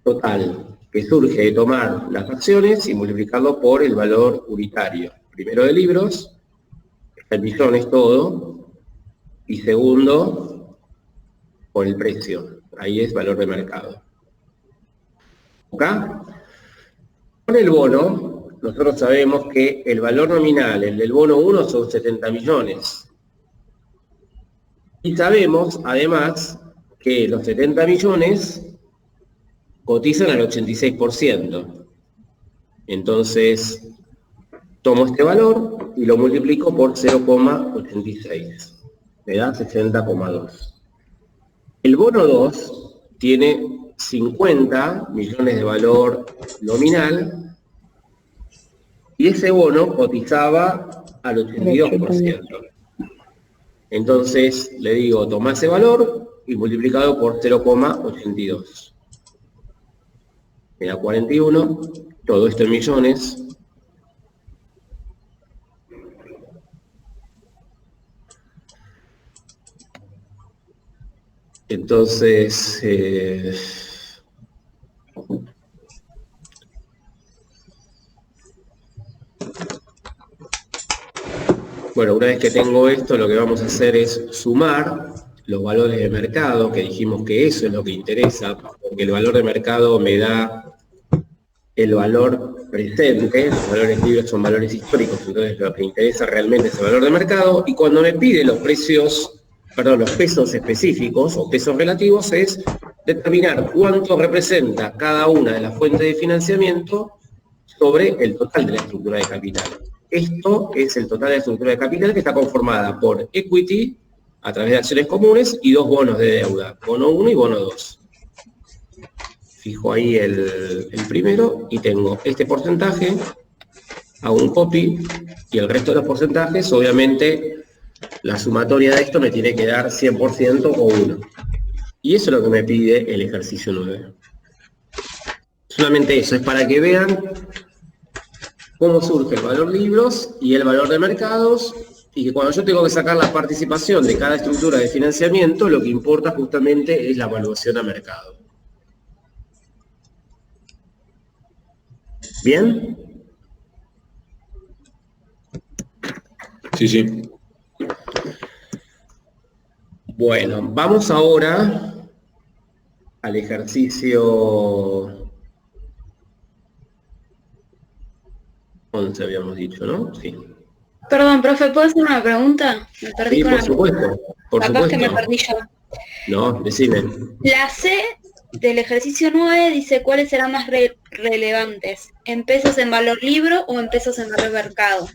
total, que surge de tomar las acciones y multiplicarlo por el valor unitario. Primero de libros, está en millones todo, y segundo, por el precio. Ahí es valor de mercado. Acá, con el bono, nosotros sabemos que el valor nominal, el del bono 1, son 70 millones. Y sabemos, además, que los 70 millones cotizan al 86%. Entonces, tomo este valor y lo multiplico por 0,86. Me da 60,2. El bono 2 tiene 50 millones de valor nominal y ese bono cotizaba al 82%. Entonces, le digo, toma ese valor y multiplicado por 0,82. Me da 41, todo esto en millones. Entonces, bueno, una vez que tengo esto, lo que vamos a hacer es sumar los valores de mercado, que dijimos que eso es lo que interesa, porque el valor de mercado me da el valor presente, los valores libres son valores históricos, entonces lo que interesa realmente es el valor de mercado, y cuando me pide los precios, perdón, los pesos específicos o pesos relativos, es determinar cuánto representa cada una de las fuentes de financiamiento sobre el total de la estructura de capital. Esto es el total de la estructura de capital, que está conformada por equity, a través de acciones comunes, y dos bonos de deuda, bono 1 y bono 2. Fijo ahí el primero, y tengo este porcentaje, hago un copy, y el resto de los porcentajes, obviamente, la sumatoria de esto me tiene que dar 100% o 1. Y eso es lo que me pide el ejercicio 9. Solamente eso, es para que vean cómo surge el valor libros y el valor de mercados, y que cuando yo tengo que sacar la participación de cada estructura de financiamiento, lo que importa justamente es la evaluación a mercado. ¿Bien? Sí, sí. Bueno, vamos ahora al ejercicio 11, habíamos dicho, ¿no? Sí. Perdón, profe, ¿puedo hacer una pregunta? Me perdí Sí, con por la... supuesto. Por Capaz supuesto. que me perdí yo. No, decime. La C del ejercicio 9 dice cuáles serán más relevantes, en pesos en valor libro o en pesos en valor mercado.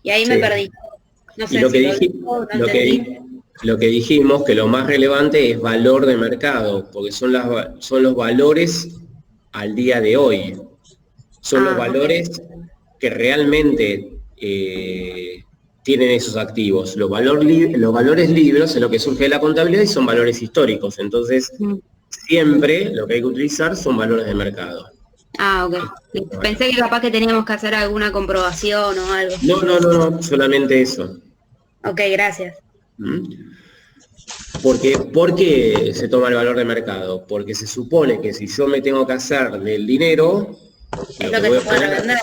Y ahí me Sí. perdí. No Y sé lo si que, lo dij- dijo, no lo que entendí. di- lo que dijimos, que lo más relevante es valor de mercado, porque son los valores al día de hoy. Son los Ah, valores que realmente tienen esos activos. Los valores libres es lo que surge de la contabilidad y son valores históricos. Entonces, siempre lo que hay que utilizar son valores de mercado. Ah, ok. Pensé que capaz que teníamos que hacer alguna comprobación o algo. No, solamente eso. Ok, gracias. ¿Por qué se toma el valor de mercado? Porque se supone que si yo me tengo que hacer del dinero, Es lo lo que que voy se a puede poner vender.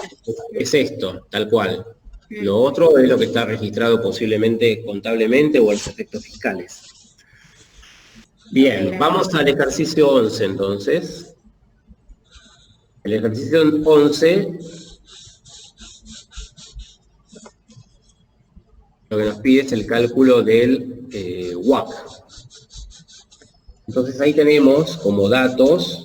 es esto, tal cual. Lo otro es lo que está registrado posiblemente contablemente o en los efectos fiscales. Bien, vamos al ejercicio 11 entonces. El ejercicio 11 lo que nos pide es el cálculo del WACC. Entonces ahí tenemos como datos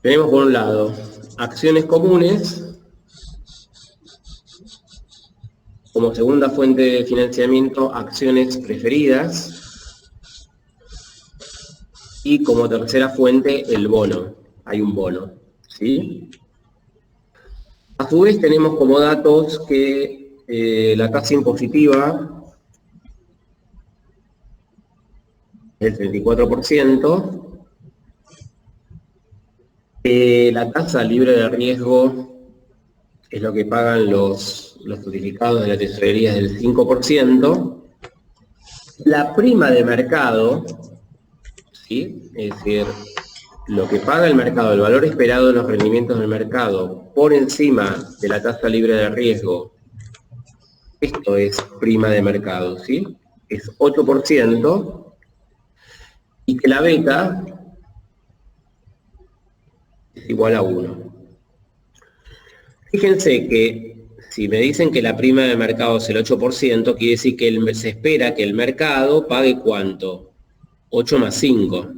Tenemos por un lado acciones comunes como segunda fuente de financiamiento, acciones preferidas y como tercera fuente el bono. Hay un bono, ¿sí? A su vez tenemos como datos que la tasa impositiva es el 34%, la tasa libre de riesgo es lo que pagan los certificados de la tesorería del 5%, la prima de mercado, ¿sí? Es decir, lo que paga el mercado, el valor esperado de los rendimientos del mercado por encima de la tasa libre de riesgo, esto es prima de mercado, ¿sí? Es 8%, y que la beta es igual a 1. Fíjense que si me dicen que la prima de mercado es el 8%, quiere decir que se espera que el mercado pague ¿cuánto? 8 más 5,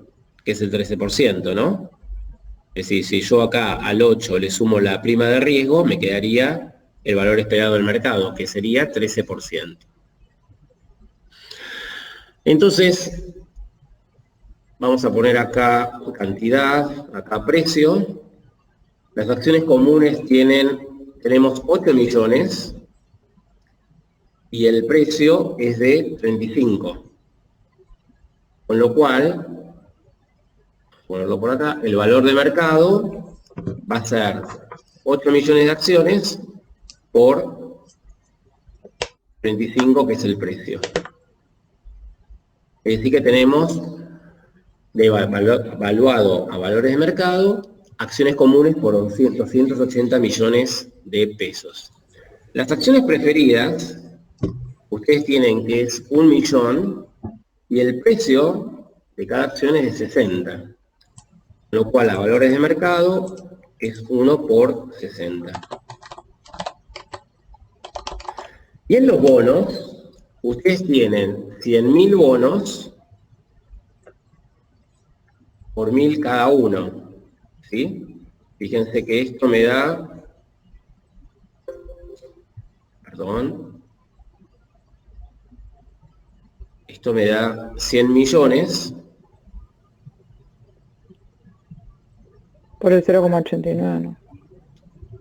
que es el 13%, ¿no? Es decir, si yo acá al 8 le sumo la prima de riesgo, me quedaría el valor esperado del mercado, que sería 13%. Entonces, vamos a poner acá cantidad, acá precio. Las acciones comunes tenemos 8 millones y el precio es de 35. Con lo cual, ponerlo por acá, el valor de mercado va a ser 8 millones de acciones por 35, que es el precio. Es decir que tenemos evaluado a valores de mercado acciones comunes por 280 millones de pesos. Las acciones preferidas, ustedes tienen que es 1 millón y el precio de cada acción es de 60, lo cual a valores de mercado es 1 por 60. Y en los bonos, ustedes tienen 100.000 bonos por 1.000 cada uno, ¿sí? Fíjense que esto me da, esto me da 100 millones. Por el 0,89, ¿no?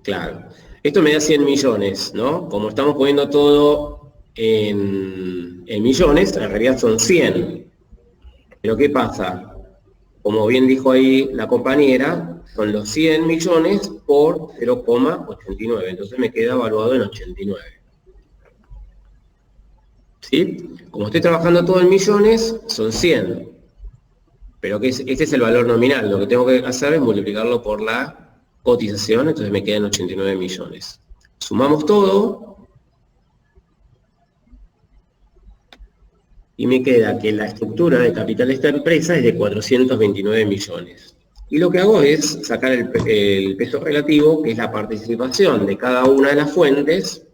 Claro. Esto me da 100 millones, ¿no? Como estamos poniendo todo en millones, en realidad son 100. Pero ¿qué pasa? Como bien dijo ahí la compañera, son los 100 millones por 0,89. Entonces me queda evaluado en 89. ¿Sí? Como estoy trabajando todo en millones, son 100. Pero este es el valor nominal. Lo que tengo que hacer es multiplicarlo por la cotización, entonces me quedan 89 millones. Sumamos todo y me queda que la estructura de capital de esta empresa es de 429 millones. Y lo que hago es sacar el peso relativo, que es la participación de cada una de las fuentes.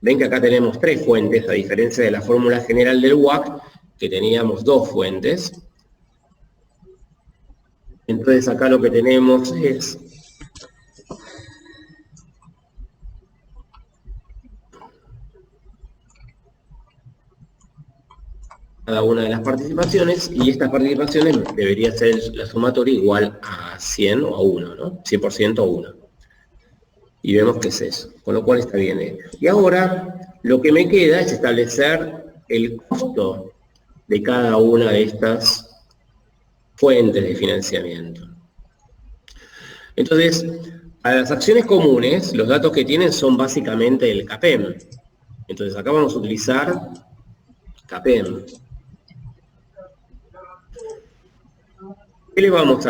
Ven que acá tenemos 3 fuentes, a diferencia de la fórmula general del WACC, que teníamos 2 fuentes. Entonces acá lo que tenemos es cada una de las participaciones, y estas participaciones debería ser la sumatoria igual a 100 o a 1, ¿no? 100% a 1. Y vemos que es eso, con lo cual está bien hecho. Y ahora lo que me queda es establecer el costo de cada una de estas fuentes de financiamiento. Entonces, a las acciones comunes, los datos que tienen son básicamente el CAPEM. Entonces acá vamos a utilizar CAPEM. ¿Qué le vamos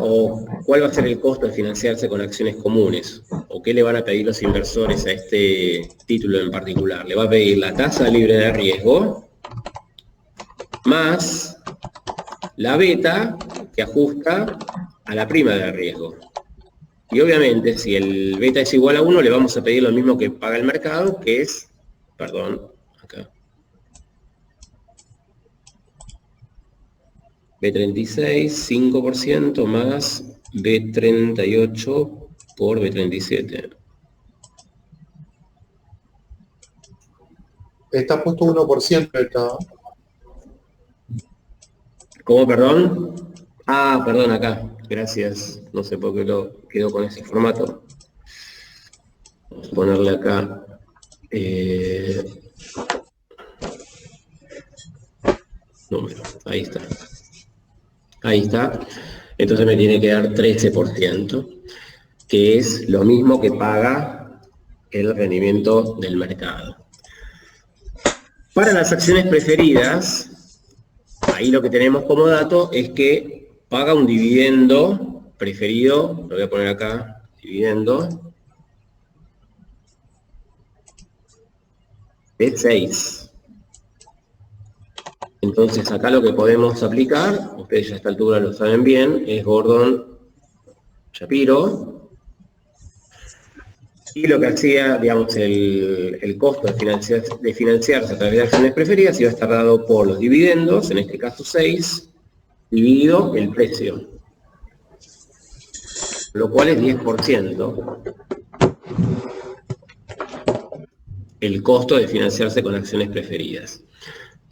o cuál va a ser el costo de financiarse con acciones comunes? ¿O qué le van a pedir los inversores a este título en particular? Le va a pedir la tasa libre de riesgo más la beta que ajusta a la prima de riesgo. Y obviamente, si el beta es igual a 1, le vamos a pedir lo mismo que paga el mercado, que es, acá, B36, 5% más B38 por B37. Está puesto 1% esta. ¿Cómo, perdón? Ah, perdón, acá. Gracias. No sé por qué lo quedó con ese formato. Vamos a ponerle acá. Número. Ahí está. Ahí está. Entonces me tiene que dar 13%, que es lo mismo que paga el rendimiento del mercado. Para las acciones preferidas, ahí lo que tenemos como dato es que paga un dividendo preferido, lo voy a poner acá, dividendo, de 6. Entonces acá lo que podemos aplicar, ustedes ya a esta altura lo saben bien, es Gordon-Shapiro. Y lo que hacía, digamos, el costo de financiarse a través de acciones preferidas iba a estar dado por los dividendos, en este caso 6, dividido el precio, lo cual es 10%. El costo de financiarse con acciones preferidas.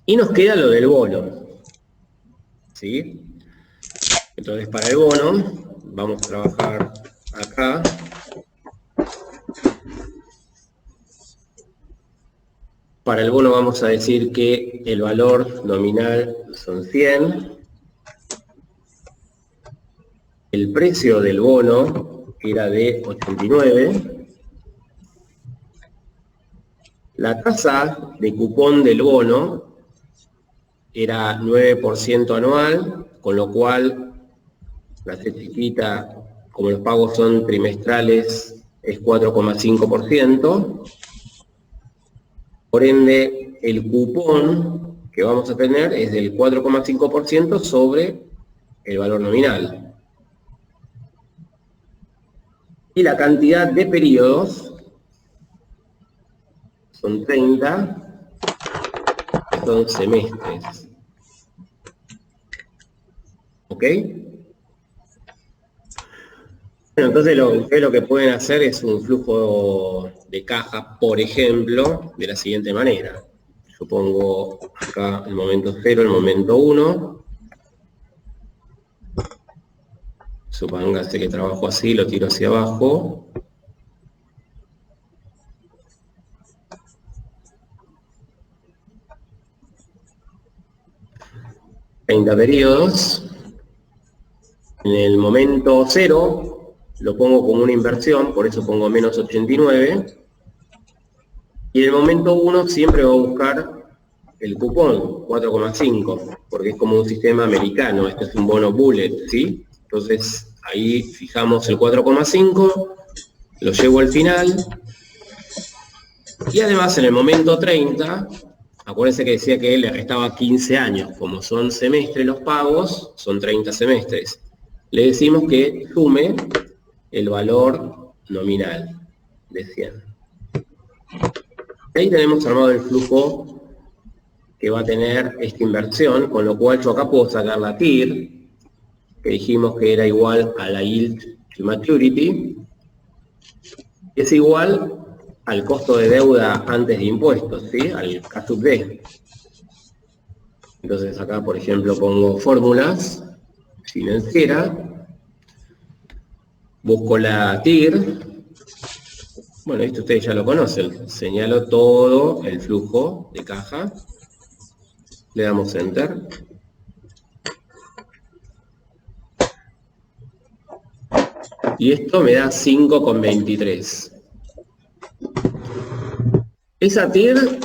Y nos queda lo del bono. ¿Sí? Entonces, para el bono, vamos a trabajar acá. Para el bono vamos a decir que el valor nominal son 100. El precio del bono era de 89. La tasa de cupón del bono era 9% anual, con lo cual la certificita, como los pagos son trimestrales, es 4,5%. Por ende, el cupón que vamos a tener es del 4,5% sobre el valor nominal. Y la cantidad de periodos son 30, son semestres. ¿Ok? Bueno, entonces lo que pueden hacer es un flujo de caja, por ejemplo, de la siguiente manera. Yo pongo acá el momento 0, el momento 1. Supóngase que trabajo así, lo tiro hacia abajo. ...30 periodos. En el momento 0 lo pongo como una inversión, por eso pongo menos 89. Y en el momento 1 siempre voy a buscar el cupón, 4,5, porque es como un sistema americano, este es un bono bullet, ¿sí? Entonces ahí fijamos el 4,5, lo llevo al final. Y además en el momento 30, acuérdense que decía que le restaba 15 años, como son semestres los pagos, son 30 semestres. Le decimos que sume el valor nominal de 100. Ahí tenemos armado el flujo que va a tener esta inversión, con lo cual yo acá puedo sacar la TIR, que dijimos que era igual a la yield to maturity, es igual al costo de deuda antes de impuestos, ¿sí? Al K sub D. Entonces acá, por ejemplo, pongo fórmulas financiera, busco la TIR, bueno, esto ustedes ya lo conocen, señalo todo el flujo de caja, le damos Enter. Y esto me da 5,23. ¿Esa TIR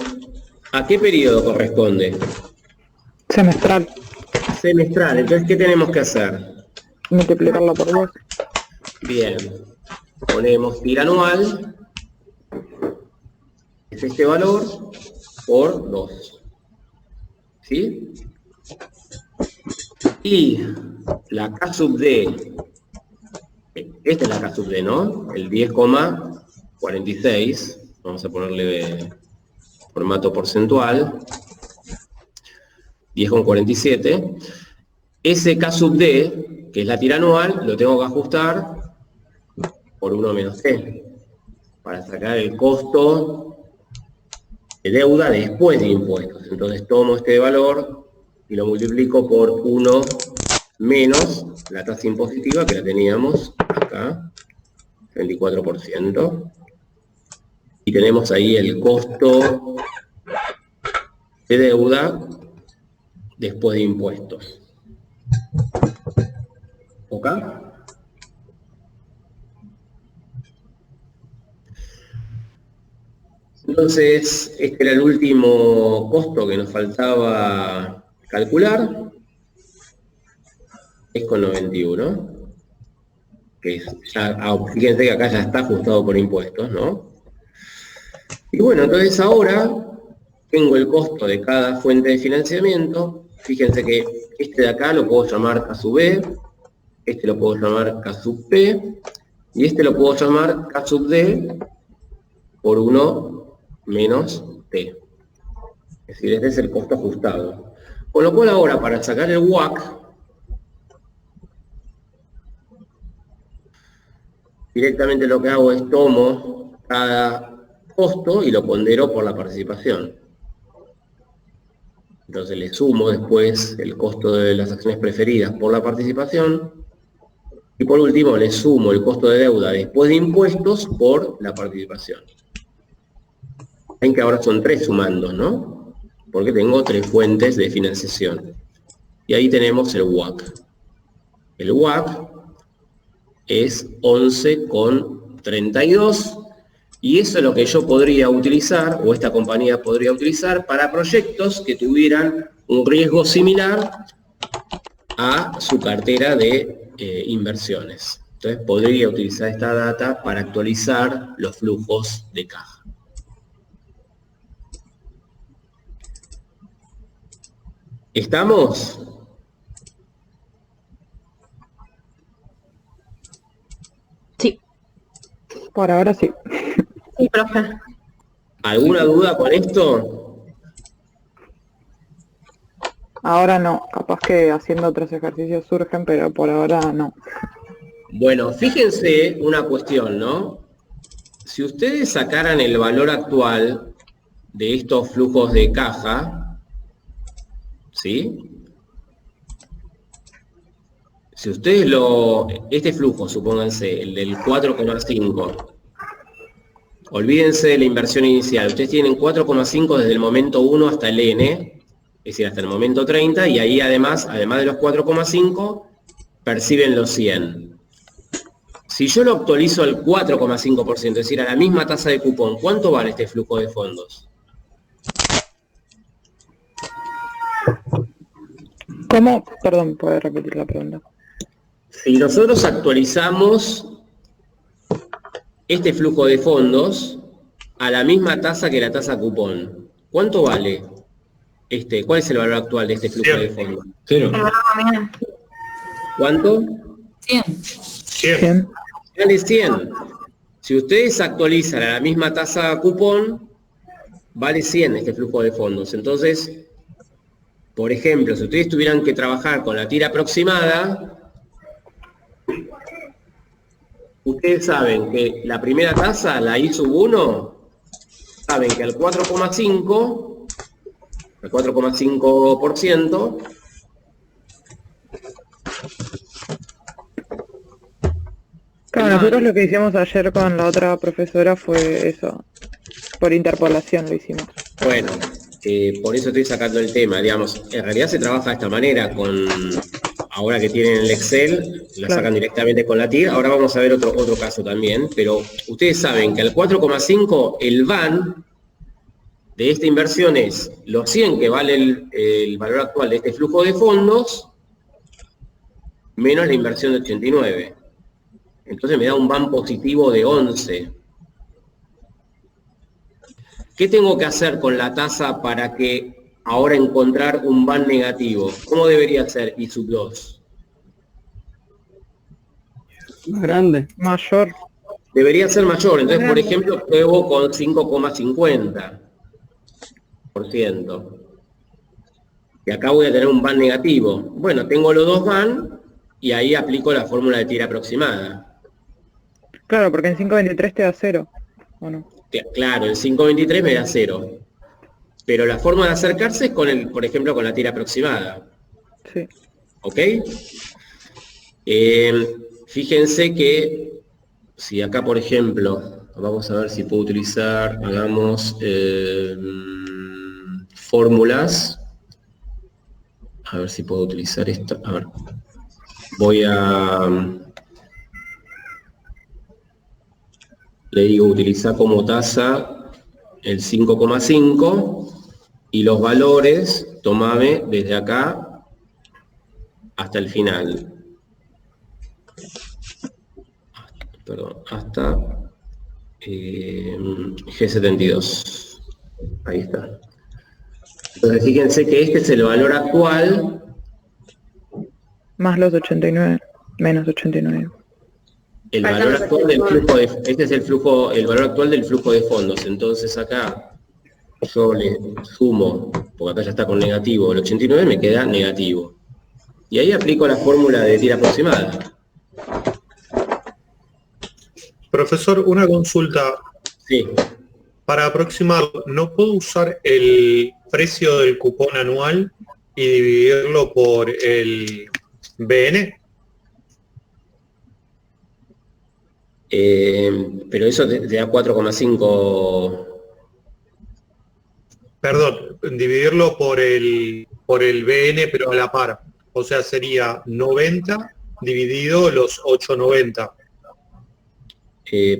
a qué periodo corresponde? Semestral. Semestral. Entonces, ¿qué tenemos que hacer? Multiplicarlo por 2. Bien. Ponemos TIR anual. Es este valor por 2. ¿Sí? Y la K sub D, esta es la K sub D, ¿no? El 10,46. Vamos a ponerle formato porcentual. 10,47. Ese K sub D que es la tira anual, lo tengo que ajustar por 1 menos T, para sacar el costo de deuda después de impuestos. Entonces tomo este valor y lo multiplico por 1 menos la tasa impositiva que la teníamos acá, 34%. Y tenemos ahí el costo de deuda después de impuestos. ¿Ok? Entonces, este era el último costo que nos faltaba calcular. Es con 91. Que es ya, fíjense que acá ya está ajustado por impuestos, ¿no? Y bueno, entonces ahora tengo el costo de cada fuente de financiamiento. Fíjense que este de acá lo puedo llamar K sub B, este lo puedo llamar K sub P, y este lo puedo llamar K sub D por 1 menos T. Es decir, este es el costo ajustado. Con lo cual ahora, para sacar el WACC, directamente lo que hago es tomo cada costo y lo pondero por la participación. Entonces le sumo después el costo de las acciones preferidas por la participación. Y por último le sumo el costo de deuda después de impuestos por la participación. Ven que ahora son 3 sumandos, ¿no? Porque tengo 3 fuentes de financiación. Y ahí tenemos el WACC. El WACC es 11,32. Y eso es lo que yo podría utilizar, o esta compañía podría utilizar, para proyectos que tuvieran un riesgo similar a su cartera de inversiones. Entonces podría utilizar esta data para actualizar los flujos de caja. ¿Estamos? Sí. Por ahora sí. Sí, profe. ¿Alguna duda con esto? Ahora no. Capaz que haciendo otros ejercicios surgen, pero por ahora no. Bueno, fíjense una cuestión, ¿no? Si ustedes sacaran el valor actual de estos flujos de caja, ¿sí? Si ustedes este flujo, supónganse, el del 4,5, olvídense de la inversión inicial. Ustedes tienen 4,5 desde el momento 1 hasta el N, es decir, hasta el momento 30, y ahí además de los 4,5, perciben los 100. Si yo lo actualizo al 4,5%, es decir, a la misma tasa de cupón, ¿cuánto vale este flujo de fondos? ¿Cómo? Perdón, ¿puede repetir la pregunta? Si nosotros actualizamos este flujo de fondos a la misma tasa que la tasa cupón, ¿cuánto vale? ¿Cuál es el valor actual de este flujo de fondos? 0. ¿Cuánto? 100. Vale 100. Si ustedes actualizan a la misma tasa cupón, vale 100 este flujo de fondos. Entonces, por ejemplo, si ustedes tuvieran que trabajar con la tira aproximada, ustedes saben que la primera tasa, la I sub 1, saben que al 4,5%, Claro, nosotros lo que hicimos ayer con la otra profesora fue eso. Por interpolación lo hicimos. bueno, por eso estoy sacando el tema, digamos, en realidad se trabaja de esta manera ahora que tienen el Excel, la sacan directamente con la TIR. Ahora vamos a ver otro caso también, pero ustedes saben que al 4,5 el VAN de esta inversión es los 100 que vale el valor actual de este flujo de fondos, menos la inversión de 89. Entonces me da un VAN positivo de 11. ¿Qué tengo que hacer con la tasa para que ahora encontrar un VAN negativo? ¿Cómo debería ser I sub 2? Más grande. Mayor. Debería ser mayor. Entonces, por ejemplo, pruebo con 5,50%. Y acá voy a tener un VAN negativo. Bueno, tengo los dos VAN, y ahí aplico la fórmula de TIR aproximada. Claro, porque en 523 te da 0, ¿o no? Claro, en 523 me da 0. Pero la forma de acercarse es por ejemplo, con la TIR aproximada. Sí. ¿Ok? Fíjense que si acá, por ejemplo, vamos a ver si puedo utilizar, hagamos fórmulas. A ver si puedo utilizar esto. A ver. Voy a... Le digo, utilizar como tasa el 5,5 y los valores, tomame desde acá hasta el final. Perdón, hasta G72. Ahí está. Entonces fíjense que este es el valor actual. Más los 89, menos 89. El valor actual del flujo de, este es el valor actual del flujo de fondos. Entonces acá yo le sumo, porque acá ya está con negativo, el 89 me queda negativo. Y ahí aplico la fórmula de TIR aproximada. Profesor, una consulta. Sí. Para aproximar, ¿no puedo usar el precio del cupón anual y dividirlo por el BN? Pero eso te da 4,5. Perdón, dividirlo por el BN, pero a la par. O sea, sería 90 dividido los 890.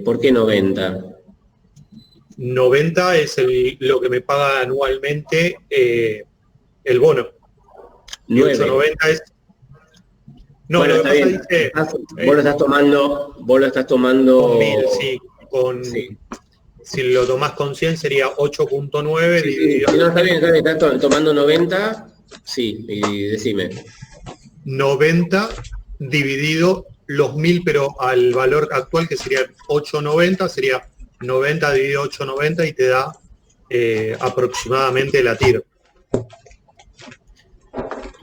¿Por qué 90? 90 es lo que me paga anualmente el bono. Y 890 es... No, bueno, lo que está pasa bien. dice... Vos lo estás tomando... Con 1000, sí. Sí. Si lo tomás con 100 sería 8,9 dividido... Sí, no, está bien, estás tomando 90, sí, y decime. 90 dividido los 1000, pero al valor actual que sería 8,90, sería 90 dividido 8,90 y te da aproximadamente la TIR.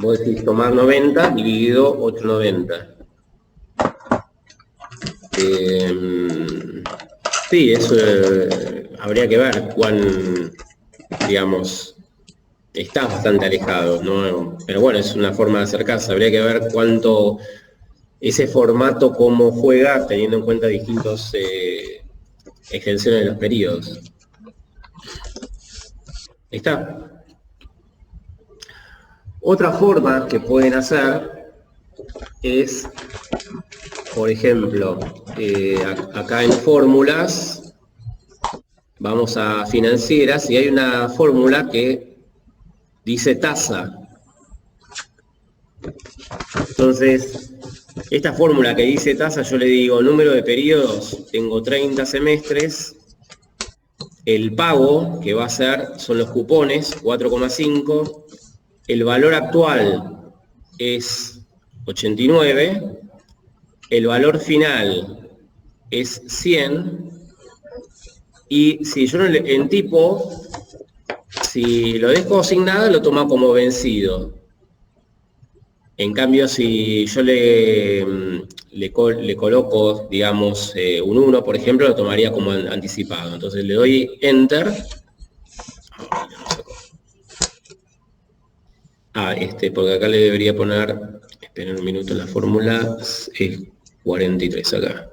Vos decís tomar 90 dividido 8,90. Sí, eso habría que ver cuán, digamos, está bastante alejado, ¿no? Pero bueno, es una forma de acercarse. Habría que ver cuánto ese formato, cómo juega, teniendo en cuenta distintos extensiones de los periodos. Ahí está. Otra forma que pueden hacer es, por ejemplo, acá en fórmulas, vamos a financieras y hay una fórmula que dice tasa. Entonces, esta fórmula que dice tasa, yo le digo número de periodos, tengo 30 semestres, el pago que va a ser son los cupones, 4,5, el valor actual es 89, el valor final es 100, y si yo en tipo, si lo dejo sin nada, lo toma como vencido. En cambio, si yo le coloco, digamos, un 1, por ejemplo, lo tomaría como anticipado. Entonces le doy Enter. Porque acá le debería poner, esperen un minuto, la fórmula es 43 acá.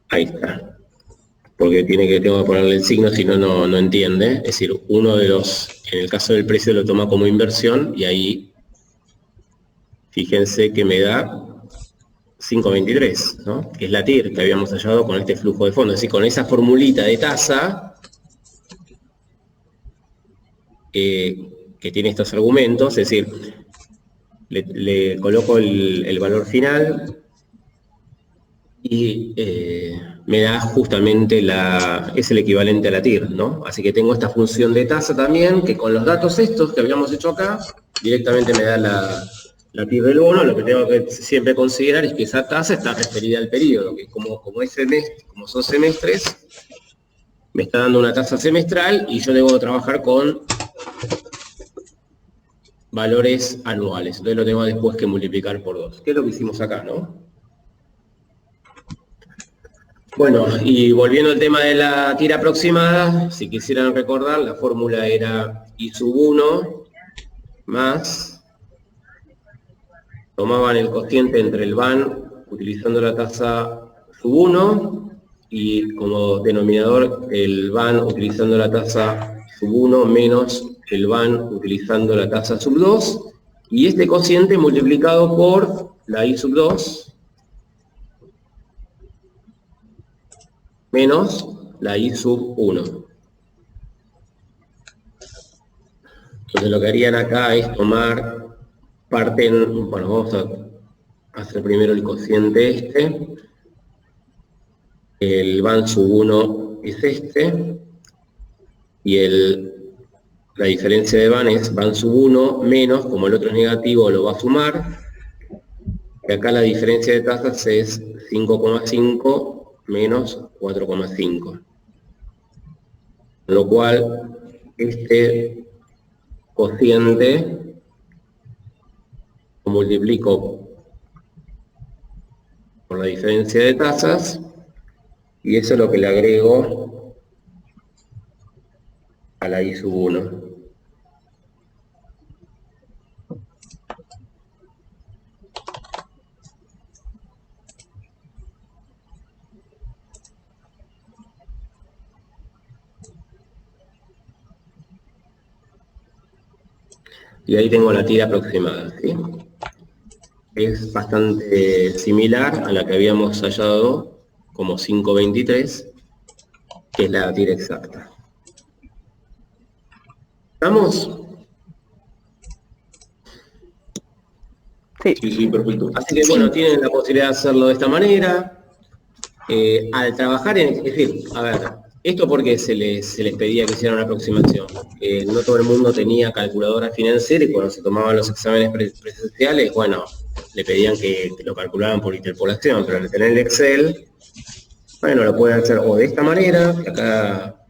Ahí está. Porque tengo que ponerle el signo, si no, no entiende. Es decir, uno de los, en el caso del precio lo toma como inversión y ahí fíjense que me da 5,23, ¿no? Que es la TIR que habíamos hallado con este flujo de fondos. Es decir, con esa formulita de tasa que tiene estos argumentos, es decir, le coloco el valor final y me da justamente es el equivalente a la TIR, ¿no? Así que tengo esta función de tasa también, que con los datos estos que habíamos hecho acá, directamente me da la TIR del bono. Lo que tengo que siempre considerar es que esa tasa está referida al periodo, que como son semestres, me está dando una tasa semestral y yo debo trabajar con valores anuales. Entonces lo tengo después que multiplicar por 2, que es lo que hicimos acá, ¿no? Bueno, y volviendo al tema de la tira aproximada, si quisieran recordar, la fórmula era I sub 1 más, tomaban el cociente entre el van utilizando la tasa sub 1 y como denominador el van utilizando la tasa sub 1 menos el van utilizando la tasa sub 2 y este cociente multiplicado por la I sub 2 menos la I sub 1. Entonces lo que harían acá es tomar, bueno, vamos a hacer primero el cociente este, el van sub 1 es este, y la diferencia de van es van sub 1 menos, como el otro es negativo, lo va a sumar, y acá la diferencia de tasas es 5,5 menos 4,5. Con lo cual, este cociente lo multiplico por la diferencia de tasas, y eso es lo que le agrego a la I sub 1. Y ahí tengo la tira aproximada, ¿sí? Es bastante similar a la que habíamos hallado como 5,23, que es la tira exacta. ¿Estamos? Sí. Sí, perfecto. Así que bueno, tienen la posibilidad de hacerlo de esta manera. Al trabajar es decir, a ver, esto porque se les pedía que hicieran una aproximación. No todo el mundo tenía calculadora financiera y cuando se tomaban los exámenes presenciales, bueno, le pedían que lo calcularan por interpolación, pero al tener el Excel, bueno, lo pueden hacer o de esta manera, que acá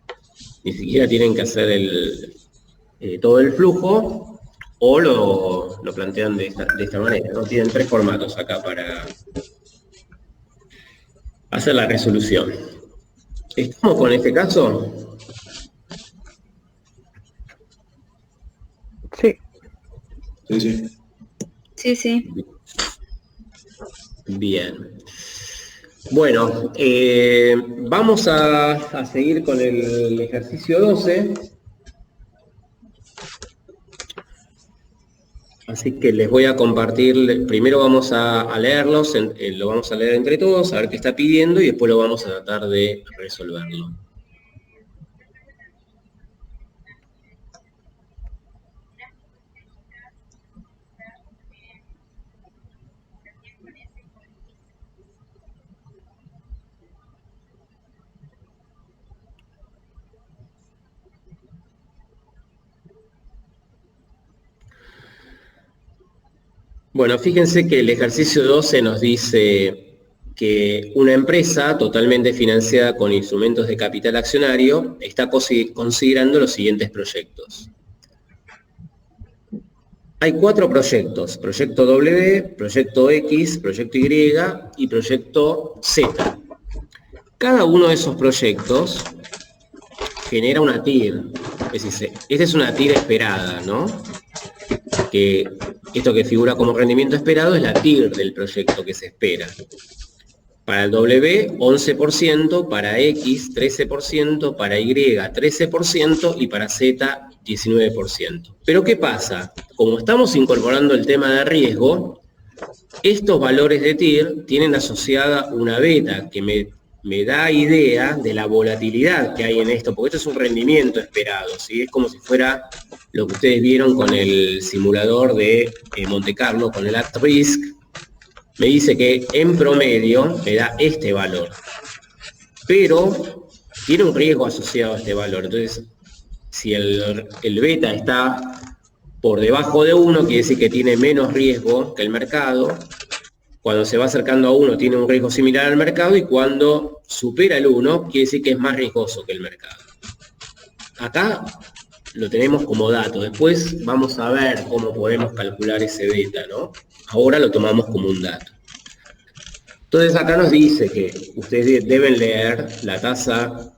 ni siquiera tienen que hacer todo el flujo, o lo plantean de esta manera, ¿no? Tienen 3 formatos acá para hacer la resolución. ¿Estamos con este caso? Sí. Sí, sí. Sí, sí. Bien. Bueno, vamos a seguir con el ejercicio 12. Así que les voy a compartir, primero vamos a leerlos, lo vamos a leer entre todos, a ver qué está pidiendo y después lo vamos a tratar de resolverlo. Bueno, fíjense que el ejercicio 12 nos dice que una empresa totalmente financiada con instrumentos de capital accionario está considerando los siguientes proyectos. Hay 4 proyectos, proyecto W, proyecto X, proyecto Y y proyecto Z. Cada uno de esos proyectos genera una TIR, es decir, esta es una TIR esperada, ¿no? Que esto que figura como rendimiento esperado es la TIR del proyecto que se espera. Para el W, 11%, para X, 13%, para Y, 13% y para Z, 19%. Pero ¿qué pasa? Como estamos incorporando el tema de riesgo, estos valores de TIR tienen asociada una beta que me da idea de la volatilidad que hay en esto, porque esto es un rendimiento esperado, ¿sí? Es como si fuera lo que ustedes vieron con el simulador de Monte Carlo, con el at risk. Me dice que en promedio me da este valor, pero tiene un riesgo asociado a este valor. Entonces, si el beta está por debajo de 1, quiere decir que tiene menos riesgo que el mercado. Cuando se va acercando a 1 tiene un riesgo similar al mercado y cuando supera el 1 quiere decir que es más riesgoso que el mercado. Acá lo tenemos como dato. Después vamos a ver cómo podemos calcular ese beta, ¿no? Ahora lo tomamos como un dato. Entonces acá nos dice que ustedes deben leer la tasa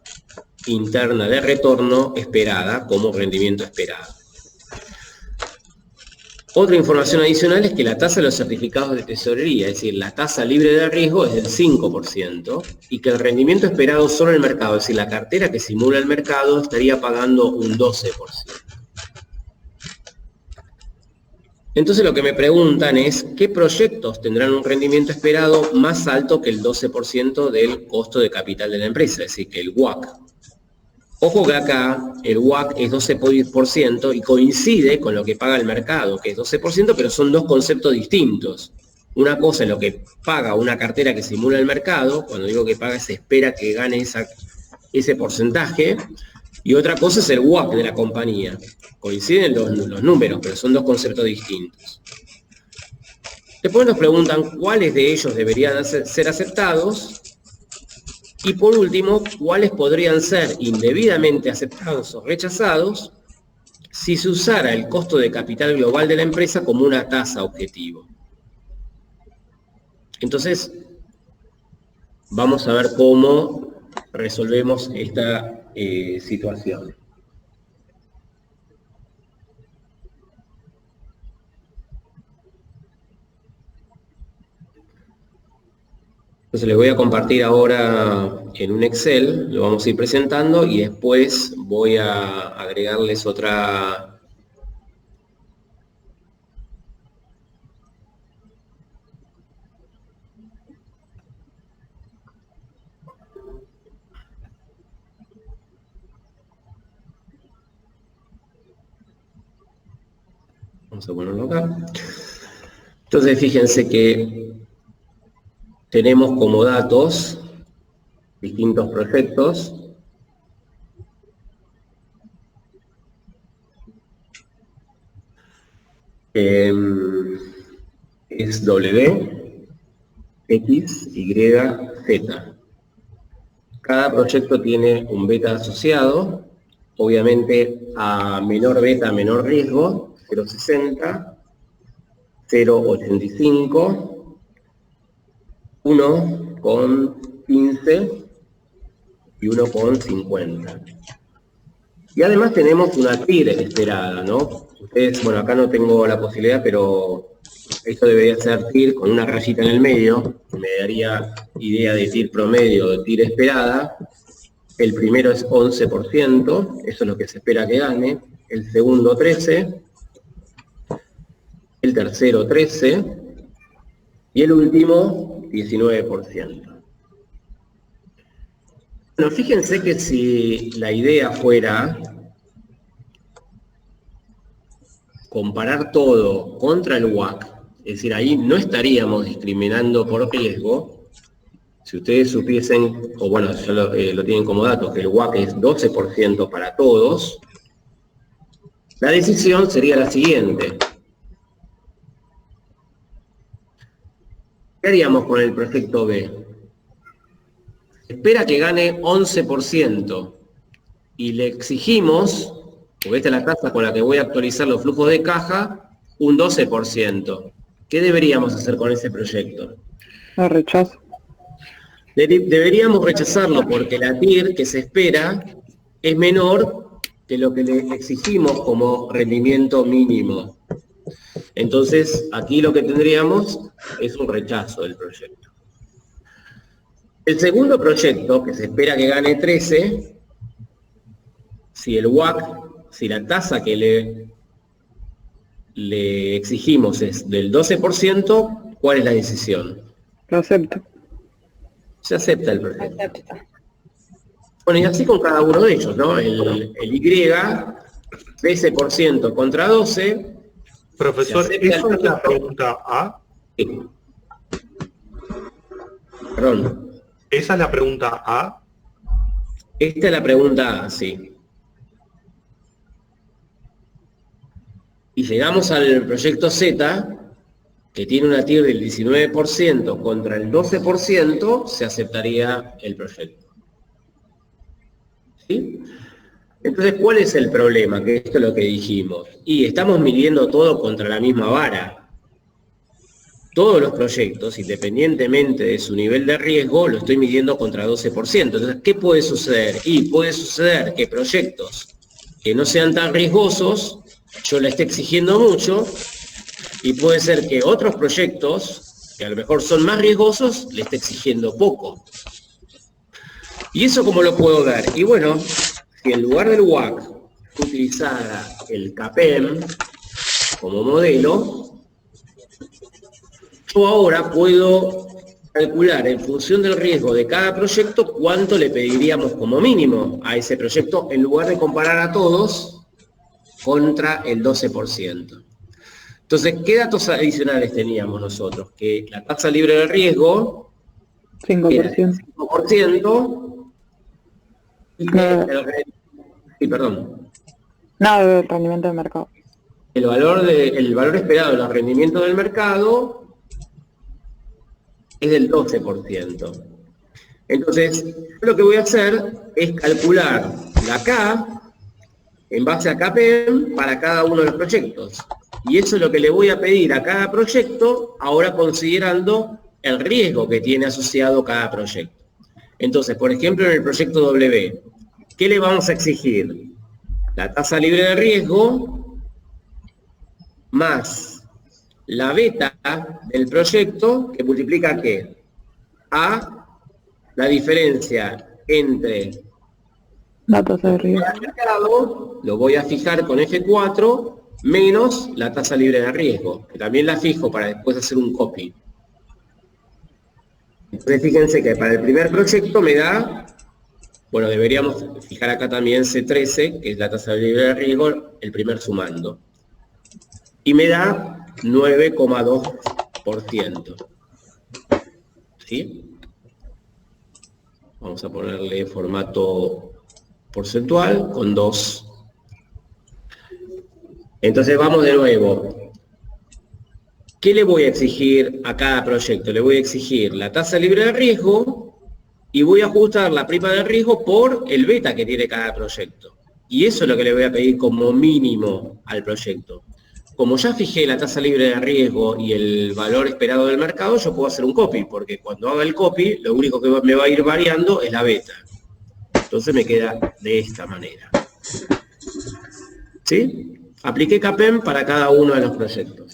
interna de retorno esperada como rendimiento esperado. Otra información adicional es que la tasa de los certificados de tesorería, es decir, la tasa libre de riesgo es del 5% y que el rendimiento esperado sobre el mercado, es decir, la cartera que simula el mercado, estaría pagando un 12%. Entonces lo que me preguntan es, ¿qué proyectos tendrán un rendimiento esperado más alto que el 12% del costo de capital de la empresa? Es decir, que el WACC. Ojo que acá el WACC es 12% y coincide con lo que paga el mercado, que es 12%, pero son dos conceptos distintos. Una cosa es lo que paga una cartera que simula el mercado, cuando digo que paga se espera que gane ese porcentaje, y otra cosa es el WACC de la compañía. Coinciden los números, pero son dos conceptos distintos. Después nos preguntan cuáles de ellos deberían ser aceptados. Y por último, cuáles podrían ser indebidamente aceptados o rechazados si se usara el costo de capital global de la empresa como una tasa objetivo. Entonces, vamos a ver cómo resolvemos esta situación. Entonces les voy a compartir ahora en un Excel, lo vamos a ir presentando y después voy a agregarles otra... Vamos a ponerlo acá. Entonces fíjense que tenemos como datos distintos proyectos. Es W, X, Y, Z. Cada proyecto tiene un beta asociado, obviamente a menor beta, menor riesgo, 0,60, 0,85, 1,15 y 1,50. Y además tenemos una TIR esperada, ¿no? Ustedes, bueno, acá no tengo la posibilidad, pero esto debería ser TIR con una rayita en el medio, que me daría idea de TIR promedio, de TIR esperada. El primero es 11%, eso es lo que se espera que gane. El segundo 13%, el tercero 13%, y el último 19%. Bueno, fíjense que si la idea fuera comparar todo contra el WACC, es decir, ahí no estaríamos discriminando por riesgo. Si ustedes supiesen, o bueno, ya lo tienen como dato, que el WACC es 12% para todos, la decisión sería la siguiente. ¿Qué haríamos con el proyecto B? Espera que gane 11% y le exigimos, porque esta es la tasa con la que voy a actualizar los flujos de caja, un 12%. ¿Qué deberíamos hacer con ese proyecto? Lo rechazo. Deberíamos rechazarlo porque la TIR que se espera es menor que lo que le exigimos como rendimiento mínimo. Entonces, aquí lo que tendríamos es un rechazo del proyecto. El segundo proyecto, que se espera que gane 13, si el WACC, si la tasa que le exigimos es del 12%, ¿cuál es la decisión? Lo acepto. Se acepta el proyecto. Bueno, y así con cada uno de ellos, ¿no? El Y, 13% contra 12. Profesor, ¿eso es la pregunta A? Sí. Perdón. ¿Esa es la pregunta A? Esta es la pregunta A, sí. Y llegamos al proyecto Z, que tiene una TIR del 19% contra el 12%, se aceptaría el proyecto. ¿Sí? Entonces, ¿cuál es el problema? Que esto es lo que dijimos. Y estamos midiendo todo contra la misma vara. Todos los proyectos, independientemente de su nivel de riesgo, lo estoy midiendo contra 12%. Entonces, ¿qué puede suceder? Y puede suceder que proyectos que no sean tan riesgosos, yo le esté exigiendo mucho, y puede ser que otros proyectos, que a lo mejor son más riesgosos, le esté exigiendo poco. ¿Y eso cómo lo puedo ver? Y bueno, si en lugar del WACC utilizara el CAPEM como modelo, yo ahora puedo calcular en función del riesgo de cada proyecto cuánto le pediríamos como mínimo a ese proyecto en lugar de comparar a todos contra el 12%. Entonces, ¿qué datos adicionales teníamos nosotros? Que la tasa libre de riesgo 5%. era 5% y que sí, perdón. Nada del rendimiento del mercado. El valor esperado de los rendimientos del mercado es del 12%. Entonces, yo lo que voy a hacer es calcular la K en base a CAPEM para cada uno de los proyectos. Y eso es lo que le voy a pedir a cada proyecto, ahora considerando el riesgo que tiene asociado cada proyecto. Entonces, por ejemplo, en el proyecto W, ¿qué le vamos a exigir? La tasa libre de riesgo más la beta del proyecto, que multiplica ¿qué? A la diferencia entre la tasa de riesgo. el mercado, lo voy a fijar con F4, menos la tasa libre de riesgo, que también la fijo para después hacer un copy. Entonces fíjense que para el primer proyecto me da, bueno, deberíamos fijar acá también C13, que es la tasa libre de riesgo, el primer sumando. Y me da 9,2%. ¿Sí? Vamos a ponerle formato porcentual con 2. Entonces vamos de nuevo. ¿Qué le voy a exigir a cada proyecto? Le voy a exigir la tasa libre de riesgo y voy a ajustar la prima de riesgo por el beta que tiene cada proyecto. Y eso es lo que le voy a pedir como mínimo al proyecto. Como ya fijé la tasa libre de riesgo y el valor esperado del mercado, yo puedo hacer un copy, porque cuando haga el copy, lo único que me va a ir variando es la beta. Entonces me queda de esta manera. ¿Sí? Apliqué CAPEM para cada uno de los proyectos.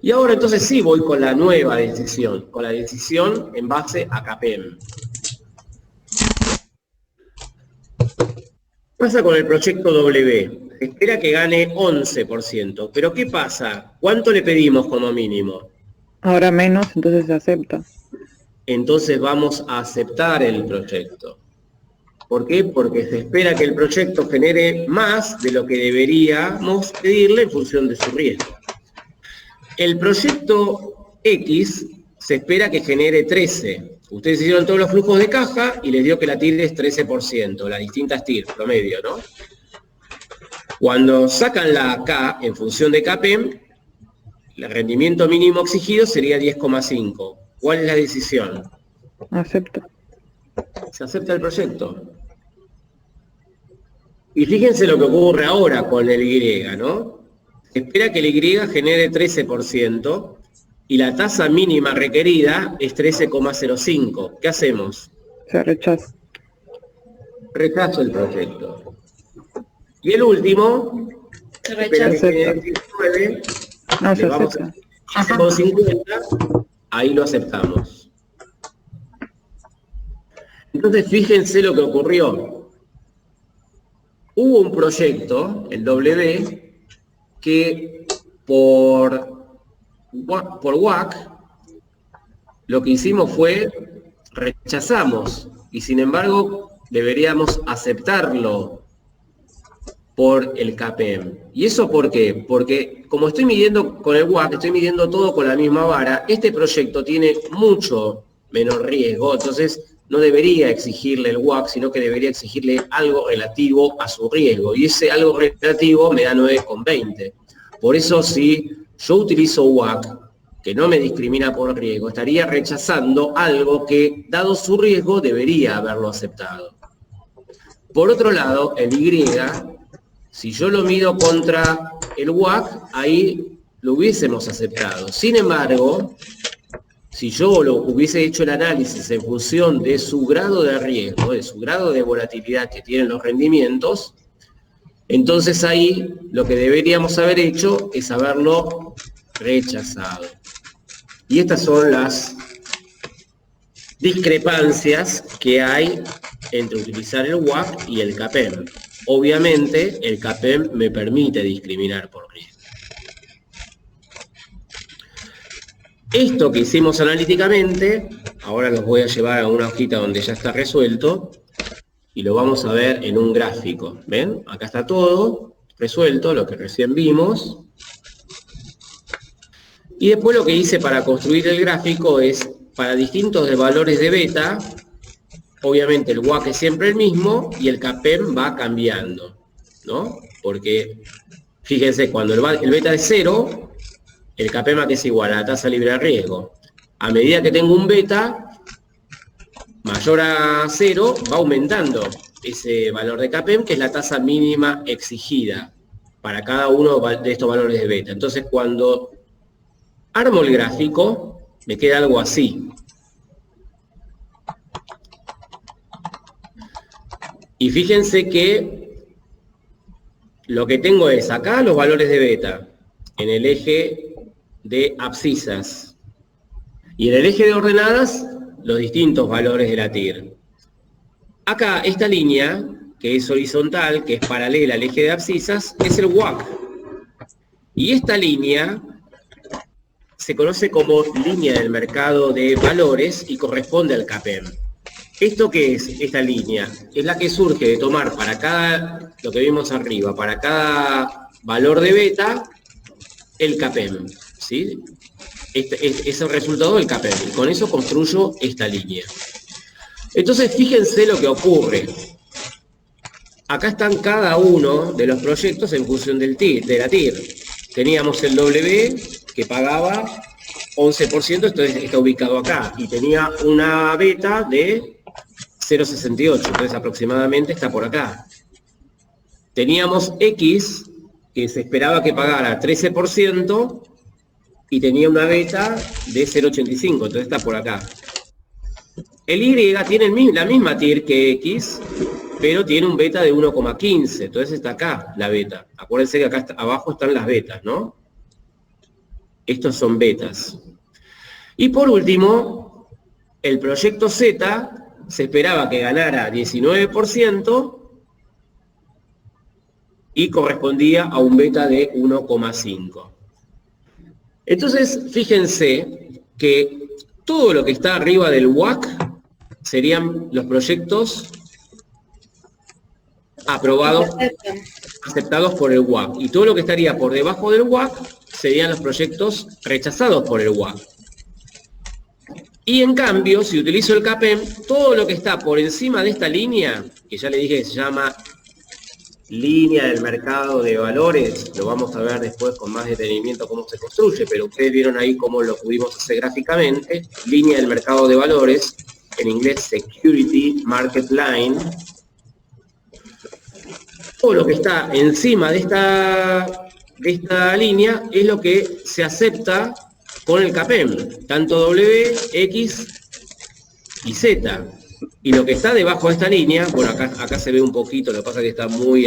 Y ahora entonces sí voy con la nueva decisión, con la decisión en base a CAPEM. ¿Qué pasa con el proyecto W? Espera que gane 11%. ¿Pero qué pasa? ¿Cuánto le pedimos como mínimo? Ahora menos, entonces se acepta. Entonces vamos a aceptar el proyecto. ¿Por qué? Porque se espera que el proyecto genere más de lo que deberíamos pedirle en función de su riesgo. El proyecto X se espera que genere 13. Ustedes hicieron todos los flujos de caja y les dio que la TIR es 13%, las distintas TIR, promedio, ¿no? Cuando sacan la K en función de CAPEM, el rendimiento mínimo exigido sería 10,5. ¿Cuál es la decisión? Acepto. Se acepta el proyecto. Y fíjense lo que ocurre ahora con el Y, ¿no? Se espera que el Y genere 13% y la tasa mínima requerida es 13,05. ¿Qué hacemos? Se rechaza. Rechazo el proyecto. Y el último, Se rechaza. No se acepta. Con 50, ahí lo aceptamos. Entonces fíjense lo que ocurrió. Hubo un proyecto, el W, que por WACC lo que hicimos fue rechazamos y sin embargo deberíamos aceptarlo por el CAPEM. ¿Y eso por qué? Porque como estoy midiendo con el WACC, estoy midiendo todo con la misma vara, este proyecto tiene mucho menor riesgo, entonces no debería exigirle el WACC, sino que debería exigirle algo relativo a su riesgo, y ese algo relativo me da 9,20. Por eso si yo utilizo WACC, que no me discrimina por riesgo, estaría rechazando algo que, dado su riesgo, debería haberlo aceptado. Por otro lado, el Y, si yo lo mido contra el WACC, ahí lo hubiésemos aceptado. Sin embargo, si yo lo hubiese hecho el análisis en función de su grado de riesgo, de su grado de volatilidad que tienen los rendimientos, entonces ahí lo que deberíamos haber hecho es haberlo rechazado. Y estas son las discrepancias que hay entre utilizar el WACC y el CAPEM. Obviamente, el CAPEM me permite discriminar por riesgo. Esto que hicimos analíticamente, ahora los voy a llevar a una hojita donde ya está resuelto y lo vamos a ver en un gráfico. ¿Ven? Acá está todo resuelto, lo que recién vimos. Y después lo que hice para construir el gráfico es, para distintos valores de beta, obviamente el WACC es siempre el mismo y el CAPEM va cambiando, ¿no? Porque, fíjense, cuando el beta es 0, el CAPEM a que es igual a la tasa libre de riesgo. A medida que tengo un beta mayor a 0, va aumentando ese valor de CAPEM, que es la tasa mínima exigida para cada uno de estos valores de beta. Entonces, cuando armo el gráfico, me queda algo así. Y fíjense que lo que tengo es acá los valores de beta en el eje de abscisas y en el eje de ordenadas los distintos valores de la TIR. Acá esta línea, que es horizontal, que es paralela al eje de abscisas, es el WACC. Y esta línea se conoce como línea del mercado de valores y corresponde al CAPEM. ¿Esto qué es esta línea? Es la que surge de tomar para cada, lo que vimos arriba, para cada valor de beta, el CAPEM, ¿sí? Es el resultado del CAPEM, y con eso construyo esta línea. Entonces, fíjense lo que ocurre. Acá están cada uno de los proyectos en función del de la TIR. Teníamos el W, que pagaba 11%, esto está ubicado acá, y tenía una beta de 0,68, entonces aproximadamente está por acá. Teníamos X, que se esperaba que pagara 13%, y tenía una beta de 0,85, entonces está por acá. El Y tiene la misma TIR que X, pero tiene un beta de 1,15, entonces está acá la beta. Acuérdense que acá abajo están las betas, ¿no? Estos son betas. Y por último, el proyecto Z se esperaba que ganara 19% y correspondía a un beta de 1,5. Entonces, fíjense que todo lo que está arriba del WACC serían los proyectos aprobados, aceptados por el WACC. Y todo lo que estaría por debajo del WACC serían los proyectos rechazados por el WACC. Y en cambio, si utilizo el CAPEM, todo lo que está por encima de esta línea, que ya le dije que se llama línea del mercado de valores, lo vamos a ver después con más detenimiento cómo se construye, pero ustedes vieron ahí cómo lo pudimos hacer gráficamente, línea del mercado de valores, en inglés Security Market Line. Todo lo que está encima de esta línea es lo que se acepta con el CAPEM, tanto W, X y Z. Y lo que está debajo de esta línea, bueno, acá se ve un poquito, lo que pasa es que está muy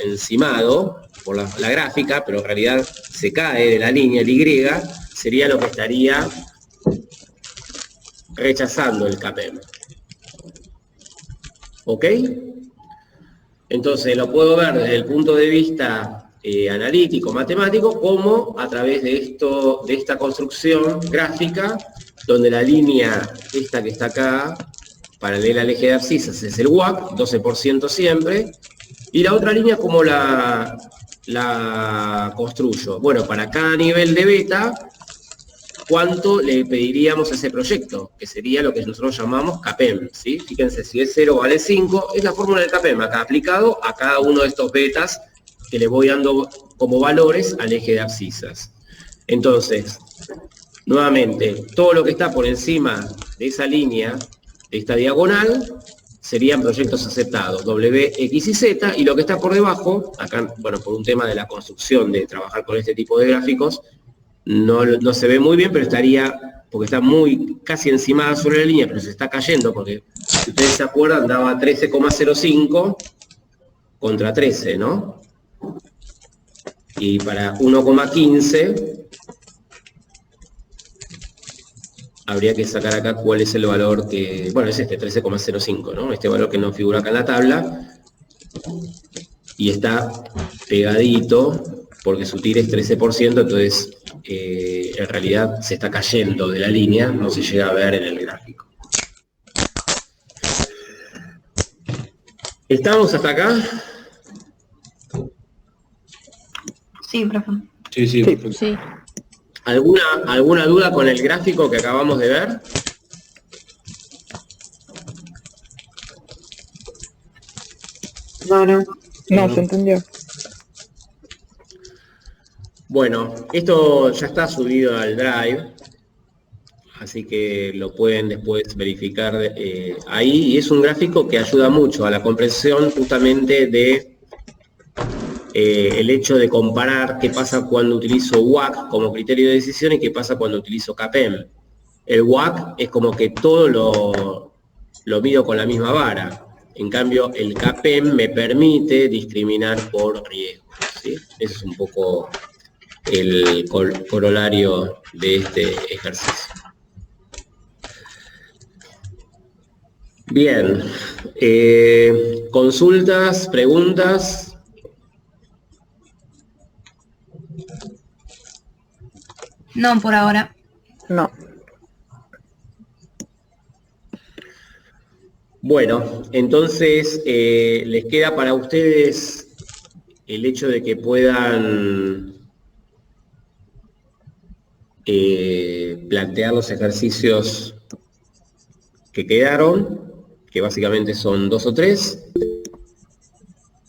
encimado por la gráfica, pero en realidad se cae de la línea, el Y, sería lo que estaría rechazando el CAPEM. ¿Ok? Entonces lo puedo ver desde el punto de vista analítico, matemático, como a través de esta construcción gráfica, donde la línea esta que está acá, paralela al eje de abscisas, es el WACC, 12% siempre, y la otra línea como la construyo. Bueno, para cada nivel de beta, ¿cuánto le pediríamos a ese proyecto? Que sería lo que nosotros llamamos CAPEM, ¿sí? Fíjense, si es 0 vale 5, es la fórmula del CAPEM, acá aplicado a cada uno de estos betas que le voy dando como valores al eje de abscisas. Entonces, nuevamente, todo lo que está por encima de esa línea, de esta diagonal, serían proyectos aceptados, W, X y Z, y lo que está por debajo, acá, bueno, por un tema de la construcción, de trabajar con este tipo de gráficos, no se ve muy bien, pero estaría, porque está muy casi encima sobre la línea, pero se está cayendo, porque si ustedes se acuerdan, daba 13,05 contra 13, ¿no? Y para 1,15 habría que sacar acá cuál es el valor que, bueno, es este, 13,05, ¿no? Este valor que no figura acá en la tabla, y está pegadito, porque su TIR es 13%, entonces en realidad se está cayendo de la línea, no se llega a ver en el gráfico. ¿Estamos hasta acá? Sí, profe. Sí, perfecto. Sí. ¿Alguna duda con el gráfico que acabamos de ver? No, se entendió. Bueno, esto ya está subido al Drive, así que lo pueden después verificar ahí, y es un gráfico que ayuda mucho a la comprensión justamente de el hecho de comparar qué pasa cuando utilizo WACC como criterio de decisión y qué pasa cuando utilizo CAPEM. El WACC es como que todo lo mido con la misma vara. En cambio, el CAPEM me permite discriminar por riesgo, ¿sí? Ese es un poco el corolario de este ejercicio. Bien. ¿Consultas, preguntas? No, por ahora. No. Bueno, entonces les queda para ustedes el hecho de que puedan plantear los ejercicios que quedaron, que básicamente son 2 o 3.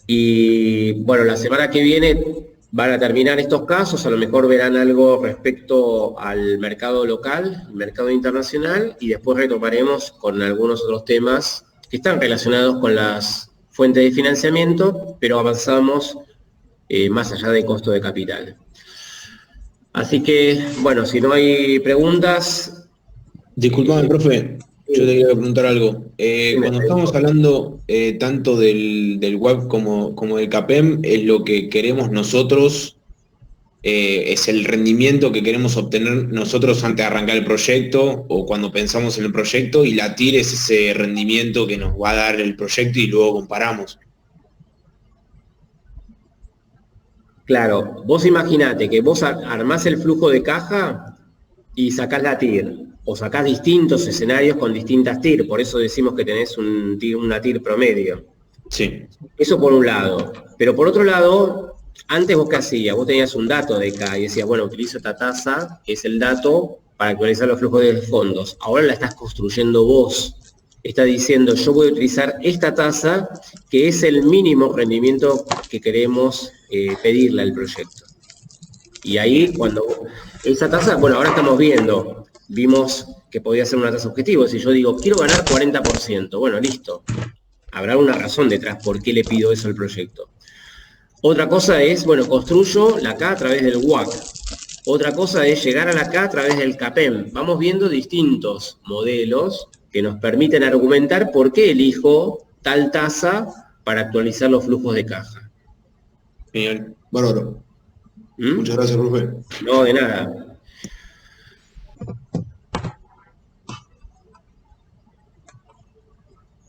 Y bueno, la semana que viene van a terminar estos casos, a lo mejor verán algo respecto al mercado local, el mercado internacional, y después retomaremos con algunos otros temas que están relacionados con las fuentes de financiamiento, pero avanzamos más allá del costo de capital. Así que, bueno, si no hay preguntas... Disculpame, profe, yo te quería preguntar algo. Cuando estamos hablando tanto del WACC como del CAPEM, es lo que queremos nosotros, es el rendimiento que queremos obtener nosotros antes de arrancar el proyecto o cuando pensamos en el proyecto, y la TIR es ese rendimiento que nos va a dar el proyecto y luego comparamos. Claro, vos imaginate que vos armás el flujo de caja y sacás la TIR, o sacás distintos escenarios con distintas TIR, por eso decimos que tenés una TIR promedio. Sí. Eso por un lado. Pero por otro lado, antes vos qué hacías, vos tenías un dato de K y decías, bueno, utilizo esta tasa, que es el dato para actualizar los flujos de fondos. Ahora la estás construyendo vos. Estás diciendo, yo voy a utilizar esta tasa, que es el mínimo rendimiento que queremos pedirle al proyecto. Y ahí, cuando esa tasa, bueno, ahora estamos vimos que podía ser una tasa objetivo. Si yo digo, quiero ganar 40%, bueno, listo. Habrá una razón detrás por qué le pido eso al proyecto. Otra cosa es, bueno, construyo la K a través del WACC. Otra cosa es llegar a la K a través del CAPEM. Vamos viendo distintos modelos que nos permiten argumentar por qué elijo tal tasa para actualizar los flujos de caja. Genial, bárbaro. Muchas gracias, profe. No, de nada.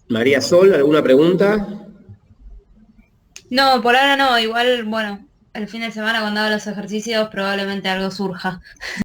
María Sol, ¿alguna pregunta? No, por ahora no. Igual, bueno, el fin de semana cuando haga los ejercicios probablemente algo surja.